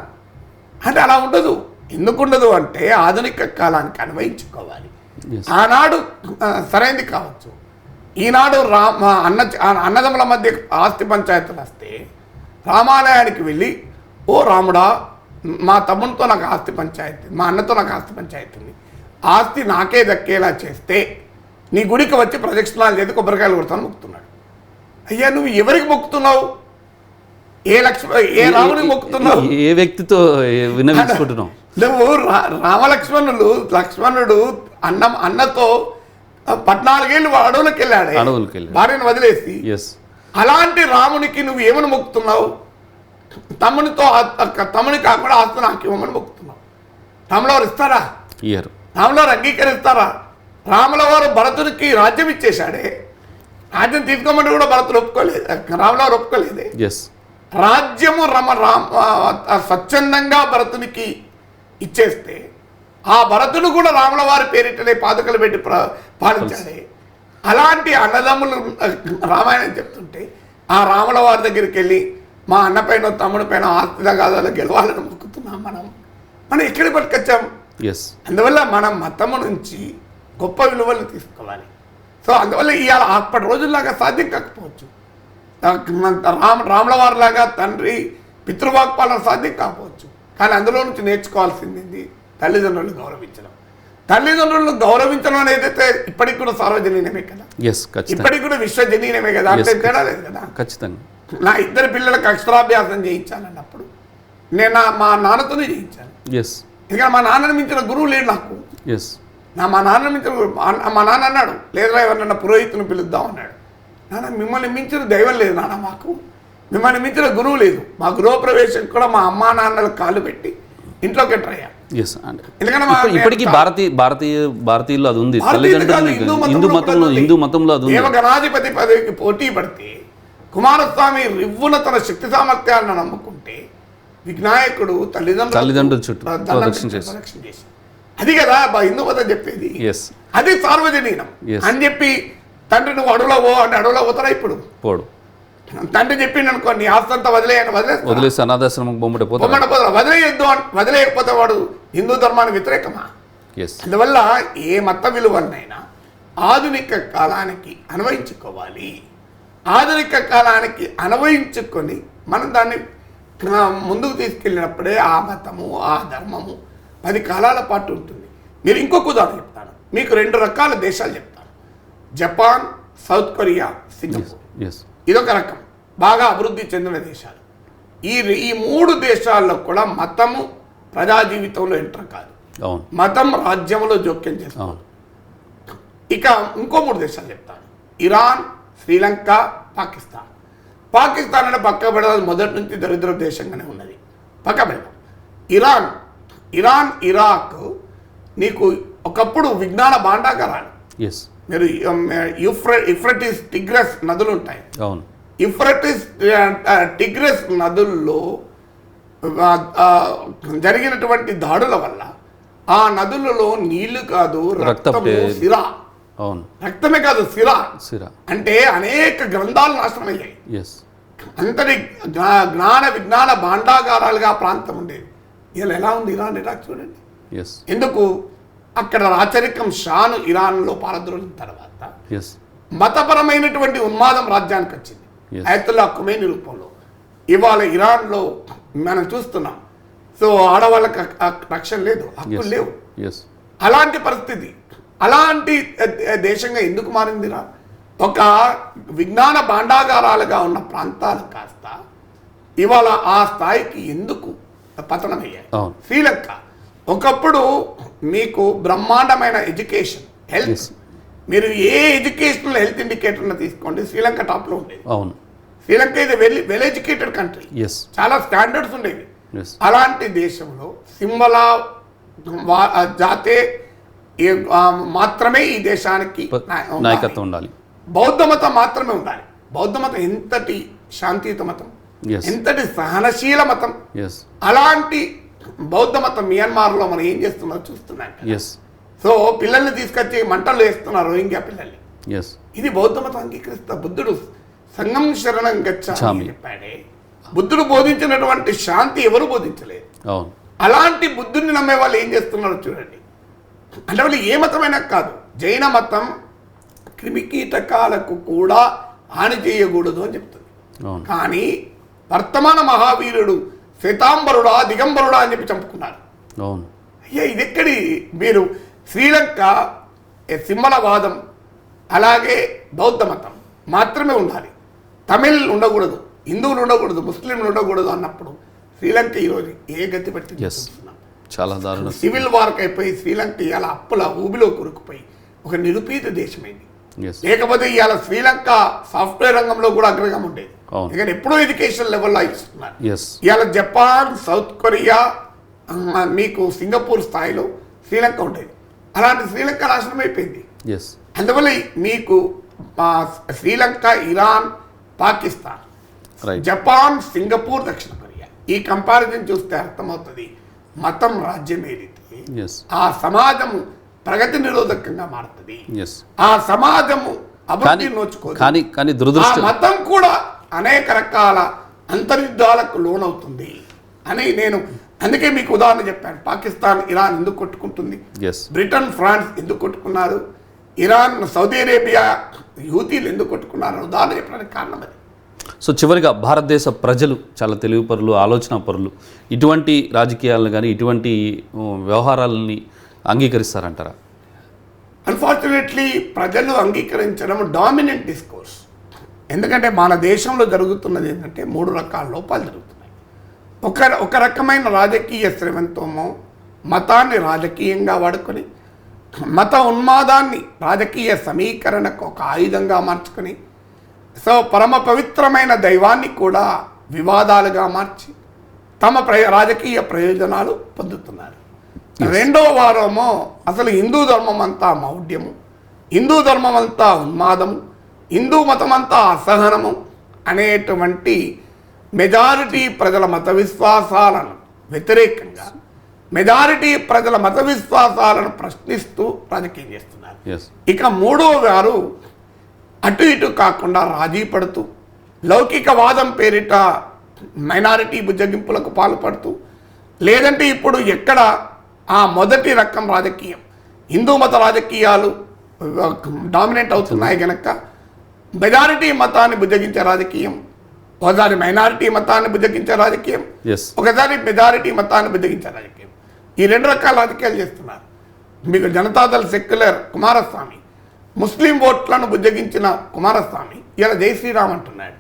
అంటే అలా ఉండదు. ఎందుకు ఉండదు అంటే ఆధునిక కాలానికి అన్వయించుకోవాలి. ఆనాడు సరైనది కావచ్చు. ఈనాడు అన్నదమ్ముల మధ్య ఆస్తి పంచాయతీలు వస్తే రామాలయానికి వెళ్ళి, ఓ రాముడా, మా తమ్మునితో నాకు ఆస్తి పంచాయతీ, మా అన్నతో నాకు ఆస్తి పంచాయతీ ఉంది, ఆస్తి నాకే దక్కేలా చేస్తే నీ గుడికి వచ్చి ప్రదక్షిణాలు చేసి కొబ్బరికాయలు కొడతాను మొక్కుతున్నాడు. అయ్యా, నువ్వు ఎవరికి మొక్కుతున్నావు? ఏ రాముడికి మొక్కుతున్నావు? ఏ వ్యక్తితో విన్నవించుకుంటున్నావు? నువ్వు లక్ష్మణుడు అన్నతో 14 ఏళ్ళు అడవులకు వెళ్ళాడు, భార్యను వదిలేసి. అలాంటి రామునికి నువ్వు ఏమని మొక్కుతున్నావు? తమ్ముని కాకుండా ఆస్తి నాకు ఇవ్వమని మొక్కుతున్నావు. రాముల వారు ఇస్తారా? రాముల వారు అంగీకరిస్తారా? రాముల వారు భరతుడికి రాజ్యం ఇచ్చేశాడే, రాజ్యం తీసుకోమని కూడా భరతుడు ఒప్పుకోలేదు, రాముల వారు ఒప్పుకోలేదే. రాజ్యము స్వచ్ఛందంగా భరతునికి ఇచ్చేస్తే ఆ భరతుడు కూడా రాముల వారి పేరిటనే పాదుకలు పెట్టి పాలించాడే. అలాంటి అన్నదమ్ములు రామాయణం చెప్తుంటే ఆ రాముల వారి దగ్గరికి వెళ్ళి మా అన్న పైన తమ్ముడి పైన ఆస్తిగా కాదాలో గెలవాలని మొక్కుతున్నాం. మనం ఎక్కడికి పట్టుకొచ్చాం? అందువల్ల మనం మతము నుంచి గొప్ప విలువలు తీసుకోవాలి. సో అందువల్ల ఇవాళ అప్పటి రోజుల్లాగా సాధ్యం కాకపోవచ్చు. రాముల వారిలాగా తండ్రి పితృవాక్పాలన సాధ్యం కాకపోవచ్చు. కానీ అందులో నుంచి నేర్చుకోవాల్సింది తల్లిదండ్రులను గౌరవించడం. తల్లిదండ్రులను గౌరవించడం అనేది ఇప్పటికి కూడా సార్వజనీనమే కదా, ఇప్పటికి కూడా విశ్వజనీనమే కదా, అంటే తేడా లేదు కదా. ఖచ్చితంగా నా 2 పిల్లలకు అక్షరాభ్యాసం చేయించాలన్నప్పుడు నేను మా నాన్నతోనే చేయించాను. ఎందుకంటే మా నాన్నని మించిన గురువు లేడు నాకు. మా నాన్నని మించిన మా నాన్న అన్నాడు, లేదా ఎవరన్నా పురోహితుని పిలుద్దాం అన్నాడు. నాన్న, మిమ్మల్ని మించిన దైవం లేదు నాన్న, మాకు మిమ్మల్ని మించిన గురువు లేదు. మా గృహప్రవేశం కూడా మా అమ్మా నాన్నలకు కాళ్ళు పెట్టి ఇంట్లోకి ఎంటర్ అయ్యా. ఇప్పటికీ భారతీయులు అది ఉంది, హిందూ మతంలో అది ఉంది. దేవగణాధిపతి పదవికి పోటీ పడితే కుమారస్వామి రివ్వున తన శక్తి సామర్థ్యాలను నమ్ముకుంటే వినాయకుడు తల్లిదండ్రుల చుట్టూ ప్రదక్షిణ చేసి, అది కదా హిందూ మతం చెప్పేది. అది సార్వజనీనం అని చెప్పి తండ్రి నువ్వు అడవులో పో అంటే అడవులో పోతారా? ఇప్పుడు పోడు. తండ్రి చెప్పిండు అనుకో, నీ ఆస్తి అంతా వదిలేసి అనాథాశ్రమం వదిలేయొద్దు, వదిలేయకపోతే వాడు హిందూ ధర్మానికి వ్యతిరేకమా? అందువల్ల ఏ మత విలువలనైనా ఆధునిక కాలానికి అన్వయించుకోవాలి. ఆధునిక కాలానికి అన్వయించుకొని మనం దాన్ని ముందుకు తీసుకెళ్ళినప్పుడే ఆ మతము, ఆ ధర్మము 10 కాలాల పాటు ఉంటుంది. మీరు ఇంకొక ఉదాహరణ చెప్తాను మీకు. 2 రకాల దేశాలు చెప్తాను. Japan, south Korea, Singapore. ఇదొక రకం బాగా అభివృద్ధి చెందిన దేశాలు. ఈ 3 దేశాల్లో కూడా మతము ప్రజా జీవితంలో ఎంటర్ కాదు, మతం రాజ్యంలో జోక్యం చేస్తాం. ఇక ఇంకో 3 దేశాలు చెప్తాను. ఇరాన్, శ్రీలంక, పాకిస్తాన్. పాకిస్తాన్ అంటే పక్క పెడదాం, మొదటి నుంచి దరిద్ర దేశంగానే ఉన్నది, పక్క పెడదాం. ఇరాన్, ఇరాక్ నీకు ఒకప్పుడు విజ్ఞాన భాండాగారాలు. మీరు యూఫ్రటిస్, టిగ్రస్ నదులు ఉంటాయి. యూఫ్రటిస్, టిగ్రస్ నదుల్లో జరిగినటువంటి దాడుల వల్ల ఆ నదులలో నీళ్లు కాదు, రక్తము, సిరా. రక్తమే కాదు, సిరా అంటే అనేక గ్రంథాలు నాశనం అయ్యాయి. అంతటి జ్ఞాన విజ్ఞాన భాండాగారాలుగా ప్రాంతం ఉండేది. ఇలా ఎలా ఉంది ఇరాన్? ఇరాక్ చూడండి. ఎందుకు? అక్కడ రాచరికం షాను ఇరాన్లో పారద్రోలిన తర్వాత మతపరమైనటువంటి ఉన్మాదం రాజ్యానికి వచ్చింది, అయతుల్లా ఖుమైనీ రూపంలో. ఇవాళ ఇరాన్లో మనం చూస్తున్నాం. సో ఆడవాళ్ళకి రక్షణ లేదు, హక్కులు లేవు. అలాంటి పరిస్థితి, అలాంటి దేశంగా ఎందుకు మారింది ఇరాన్? ఒక విజ్ఞాన భాండాగారాలుగా ఉన్న ప్రాంతాలు కాస్త ఇవాళ ఆ స్థాయికి ఎందుకు పతనమయ్యాయి? శ్రీలంక ఒకప్పుడు మీకు బ్రహ్మాండమైన ఎడ్యుకేషన్, హెల్త్, మీరు ఏ ఎడ్యుకేషనల్ హెల్త్ ఇండికేటర్ని తీసుకోండి, శ్రీలంక టాప్లో ఉండేది. శ్రీలంక ఇది వెల్ ఎడ్యుకేటెడ్ కంట్రీ, చాలా స్టాండర్డ్స్ ఉండేవి. అలాంటి దేశంలో సింబలా జాతే మాత్రమే ఈ దేశానికి నాయకత్వం ఉండాలి, బౌద్ధ మతం మాత్రమే ఉండాలి. బౌద్ధ మతం ఎంతటి శాంతియుత మతం, ఎంతటి సహనశీల మతం. అలాంటి బౌద్ధ మతం మియన్మార్లో మనం ఏం చేస్తున్నారో చూస్తున్నాం కదా. ఎస్ సో పిల్లల్ని తీసుకొచ్చి మంటల్లో వేస్తున్నారు రోహింగ్యా పిల్లల్ని. ఎస్ ఇది బౌద్ధ మతం అంగీకరిస్తా. బుద్ధుడు సంగం శరణం గచ్చామి చెప్పాడే. బుద్ధుడు బోధించినటువంటి శాంతి ఎవరు బోధించలేదు. అవును. అలాంటి బుద్ధుడిని నమ్మే వాళ్ళు ఏం చేస్తున్నారో చూడండి. అంటే వాళ్ళు ఏ మతమైనా కాదు, జైన మతం క్రిమికీటకాలకు కూడా హాని చేయకూడదు అని చెప్తుంది. అవును. కానీ వర్తమాన మహావీరుడు శ్వేతాంబరుడా దిగంబరుడా అని చెప్పి చంపుకున్నారు. అవును. అయ్యా ఇదెక్కడి మీరు శ్రీలంక సింహలవాదం అలాగే బౌద్ధ మతం మాత్రమే ఉండాలి, తమిళ్ ఉండకూడదు, హిందువులు ఉండకూడదు, ముస్లింలు ఉండకూడదు అన్నప్పుడు శ్రీలంక ఈరోజు ఏ గతి పట్టింది చూస్తున్నాం. చాలా దారుణం. సివిల్ వార్కి అయిపోయి శ్రీలంక ఇవాళ అప్పుల ఊబిలో కూరుకుపోయి ఒక నిరుపేద దేశమైంది. లేకపోతే ఇవాళ శ్రీలంక సాఫ్ట్వేర్ రంగంలో కూడా అగ్రగం ఉండేది. ఎందుకంటే ఎప్పుడో ఎడ్యుకేషన్ లెవెల్లో ఇస్తున్నారు. ఇవాళ జపాన్, సౌత్ కొరియా, మీకు సింగపూర్ స్థాయిలో శ్రీలంక ఉండేది. అలాంటి శ్రీలంక నాశనం అయిపోయింది. అందువల్ల మీకు Sri Lanka, Iran, Pakistan, Japan, Singapore, దక్షిణ కొరియా ఈ కంపారిజన్ చూస్తే అర్థమవుతుంది మతం రాజ్యం ఏదైతే ఆ సమాజము ప్రగతి నిరోధకంగా మారుతుంది. ఆ సమాజము అభివృద్ధి నోచుకోదు. కానీ దురదృష్టం మతం కూడా అనేక రకాల అంతర్యుద్ధాలకు లోనవుతుంది అని నేను అందుకే మీకు ఉదాహరణ చెప్పాను. పాకిస్తాన్, ఇరాన్ ఎందుకు కొట్టుకుంటుంది, బ్రిటన్, ఫ్రాన్స్ ఎందుకు కొట్టుకున్నారు, ఇరాన్, సౌదీ అరేబియా, యూతీలు ఎందుకు కొట్టుకున్నారు ఉదాహరణ చెప్పడానికి కారణం అది. సో చివరిగా భారతదేశ ప్రజలు చాలా తెలివి పరులు, ఆలోచన పరులు, ఇటువంటి రాజకీయాలను కానీ ఇటువంటి వ్యవహారాలని అంగీకరిస్తారంటారా? అన్ఫార్చునేట్లీ ప్రజలు అంగీకరించడం డామినెంట్ డిస్కోర్స్. ఎందుకంటే మన దేశంలో జరుగుతున్నది ఏంటంటే 3 రకాల లోపాలు జరుగుతున్నాయి. ఒక రకమైన రాజకీయ శ్రవంతమో మతాన్ని రాజకీయంగా వాడుకొని, మత ఉన్మాదాన్ని రాజకీయ సమీకరణకు ఒక ఆయుధంగా మార్చుకొని, సో పరమ పవిత్రమైన దైవాన్ని కూడా వివాదాలుగా మార్చి తమ రాజకీయ ప్రయోజనాలు పొందుతున్నారు. రెండో వారమో అసలు హిందూ ధర్మం అంతా మౌఢ్యము, హిందూ ధర్మం అంతా ఉన్మాదము, హిందూ మతం అంతా అసహనము అనేటువంటి మెజారిటీ ప్రజల మత విశ్వాసాలను వ్యతిరేకంగా మెజారిటీ ప్రజల మత విశ్వాసాలను ప్రశ్నిస్తూ రాజకీయం చేస్తున్నారు. ఇక మూడో వారు అటు ఇటు కాకుండా రాజీ పడుతూ లౌకికవాదం పేరిట మైనారిటీ బుజ్జగింపులకు పాల్పడుతూ, లేదంటే ఇప్పుడు ఎక్కడ ఆ మొదటి రకం రాజకీయం హిందూ మత రాజకీయాలు డామినేట్ అవుతున్నాయి కనుక మెజారిటీ మతాన్ని బుజ్జగించే రాజకీయం, ఒకసారి మైనారిటీ మతాన్ని బుజ్జగించే రాజకీయం, ఒకసారి మెజారిటీ మతాన్ని బుజ్జగించే రాజకీయం, ఈ 2 రకాల రాజకీయాలు చేస్తున్నారు. మీకు జనతాదళ్ సెక్యులర్ కుమారస్వామి ముస్లిం ఓట్లను బుజ్జగించిన కుమారస్వామి ఇలా జై శ్రీరామ్ అంటున్నాడు.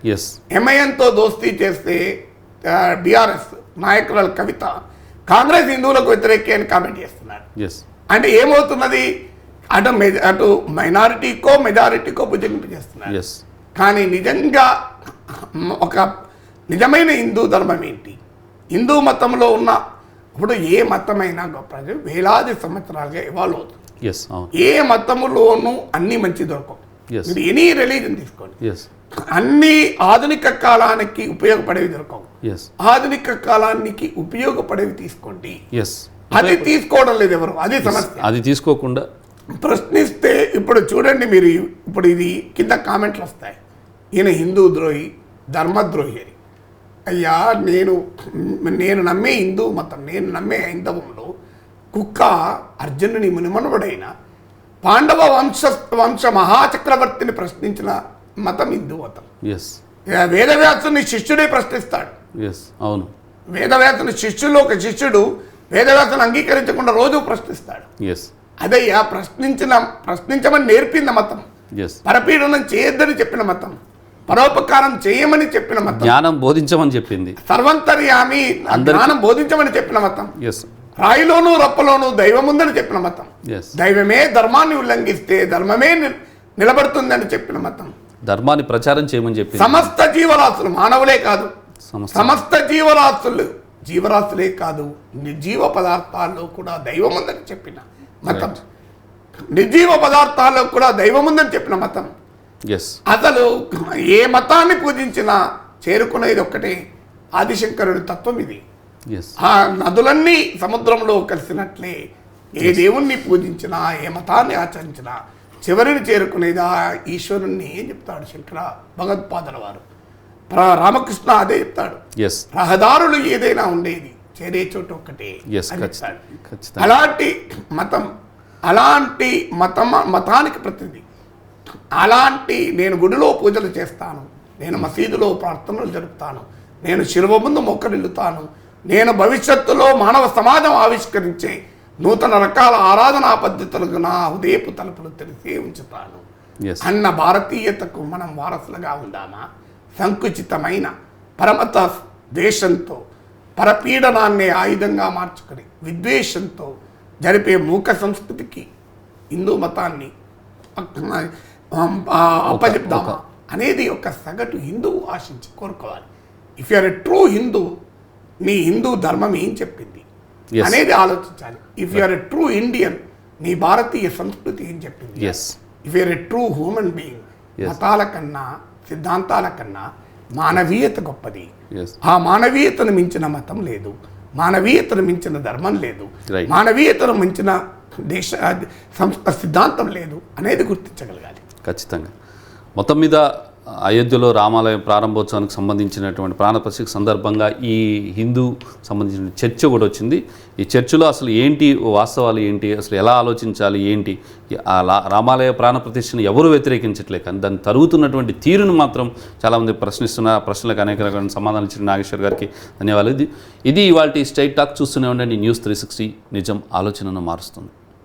ఎంఐఎంతో దోస్తీ చేస్తే బీఆర్ఎస్ నాయకురాలు కవిత కాంగ్రెస్ హిందువులకు వ్యతిరేకి అని కామెంట్ చేస్తున్నారు. అంటే ఏమవుతున్నది, అటు మైనారిటీకో మెజారిటీకో బుజ్జగింపు చేస్తున్నారు. కానీ నిజంగా ఒక నిజమైన హిందూ ధర్మం ఏంటి, హిందూ మతంలో ఉన్న ఇప్పుడు ఏ మతమైనా గొప్పది వేలాది సంవత్సరాలుగా ఇవాల్వ్ అవుతుంది. ఏ మతములోనూ అన్ని మంచి దొరకవు. మీరు ఎనీ రిలీజన్ తీసుకోండి, అన్ని ఆధునిక కాలానికి ఉపయోగపడేవి దొరకవు. ఆధునిక కాలానికి ఉపయోగపడేవి తీసుకోండి. అది తీసుకోవడం లేదు ఎవరు, అది సమస్య. అది తీసుకోకుండా ప్రశ్నిస్తే ఇప్పుడు చూడండి మీరు, ఇప్పుడు ఇది కింద కామెంట్లు వస్తాయి, ఈయన హిందూ ద్రోహి, ధర్మద్రోహి అని. అయ్యా నేను నమ్మే హిందూ మతం, నేను నమ్మే హైందవంలో కుక్క అర్జునుని మునిమనుడైన పాండవ వంశ మహాచక్రవర్తిని ప్రశ్నించిన మతం హిందూ మతం. వేదవ్యాసుని శిష్యుడే ప్రశ్నిస్తాడు. అవును, వేదవ్యాసుని శిష్యుల్లో ఒక శిష్యుడు వేదవ్యాసుని అంగీకరించకుండా రోజు ప్రశ్నిస్తాడు. అదయ్యా ప్రశ్నించమని నేర్పింది మతం, పరపీడనం చేయొద్దని చెప్పిన మతం, పరోపకారం చేయమని చెప్పిన మతం, జ్ఞానం బోధించమని చెప్పింది, సర్వంతర్యామి జ్ఞానం బోధించమని చెప్పిన మతం, రాయిలోనూ రప్పలోనూ దైవం ఉందని చెప్పిన మతం, దైవమే ధర్మాన్ని ఉల్లంఘిస్తే ధర్మమే నిలబడుతుందని చెప్పిన మతం, ధర్మాన్ని ప్రచారం చేయమని చెప్పి సమస్త జీవరాశులు, మానవులే కాదు సమస్త జీవరాశులే కాదు నిర్జీవ పదార్థాల్లో కూడా దైవం ఉందని చెప్పిన మతం, నిర్జీవ పదార్థాల్లో కూడా దైవం ఉందని చెప్పిన మతం. అసలు ఏ మతాన్ని పూజించినా చేరుకునేది ఒక్కటే, ఆదిశంకరుడి తత్వం ఇది. ఎస్ ఆ నదులన్నీ సముద్రంలో కలిసినట్లే ఏ దేవుణ్ణి పూజించినా ఏ మతాన్ని ఆచరించినా చివరిని చేరుకునేది ఆ ఈశ్వరుణ్ణి ఏం చెప్తాడు శంకర భగవత్పాదుల వారు. రామకృష్ణ అదే చెప్తాడు, ఎస్ రహదారులు ఏదైనా ఉండేది చేరే చోటు ఒక్కటే ఎస్ అని చెప్తాడు. ఖచ్చితంగా అలాంటి మతం, అలాంటి మతానికి ప్రతినిధి, అలాంటి నేను గుడిలో పూజలు చేస్తాను, నేను మసీదులో ప్రార్థనలు జరుపుతాను, నేను శిలువ ముందు మొక్కరిల్లుతాను, నేను భవిష్యత్తులో మానవ సమాజం ఆవిష్కరించే నూతన రకాల ఆరాధనా పద్ధతులకు నా ఉదయపు తలుపులు తెరిచే ఉంచుతాను ఎస్ అన్న భారతీయతకు మనం వారసులుగా ఉందామా? సంకుచితమైన పరమత ద్వేషంతో, పరపీడనాన్ని ఆయుధంగా మార్చుకుని విద్వేషంతో జరిపే మూక సంస్కృతికి హిందూ మతాన్ని అప్పచెప్దామా అనేది ఒక సగటు హిందువు ఆశించి కోరుకోవాలి. If you're a true Hindu, నీ హిందూ ధర్మం ఏం చెప్పింది అనేది ఆలోచించాలి. If you're a true Indian, నీ భారతీయ సంస్కృతి ఏం చెప్పింది. Yes if you're a true human being, మతాల కన్నా సిద్ధాంతాల కన్నా మానవీయత గొప్పది. ఎస్ ఆ మానవీయతను మించిన మతం లేదు, మానవీయతను మించిన ధర్మం లేదు, Right. మానవీయతను మించిన దేశ సిద్ధాంతం లేదు అనేది గుర్తించగలగాలి. ఖచ్చితంగా. మొత్తం మీద అయోధ్యలో రామాలయం ప్రారంభోత్సవానికి సంబంధించినటువంటి ప్రాణప్రతిష్ఠ సందర్భంగా ఈ హిందూ సంబంధించిన చర్చ కూడా వచ్చింది. ఈ చర్చలో అసలు ఏంటి వాస్తవాలు ఏంటి, అసలు ఎలా ఆలోచించాలి ఏంటి, ఆ రామాలయ ప్రాణప్రతిష్ఠను ఎవరు వ్యతిరేకించట్లే, కానీ దాన్ని తరుగుతున్నటువంటి తీరును మాత్రం చాలామంది ప్రశ్నిస్తున్నారు. ఆ ప్రశ్నలకు అనేక రకమైన సమాధానం ఇచ్చిన నాగేశ్వర్ గారికి ధన్యవాదాలు. ఇది ఇవాళ స్ట్రైట్ టాక్. చూస్తూనే ఉండండి న్యూస్ 360, నిజం ఆలోచనను మారుస్తుంది.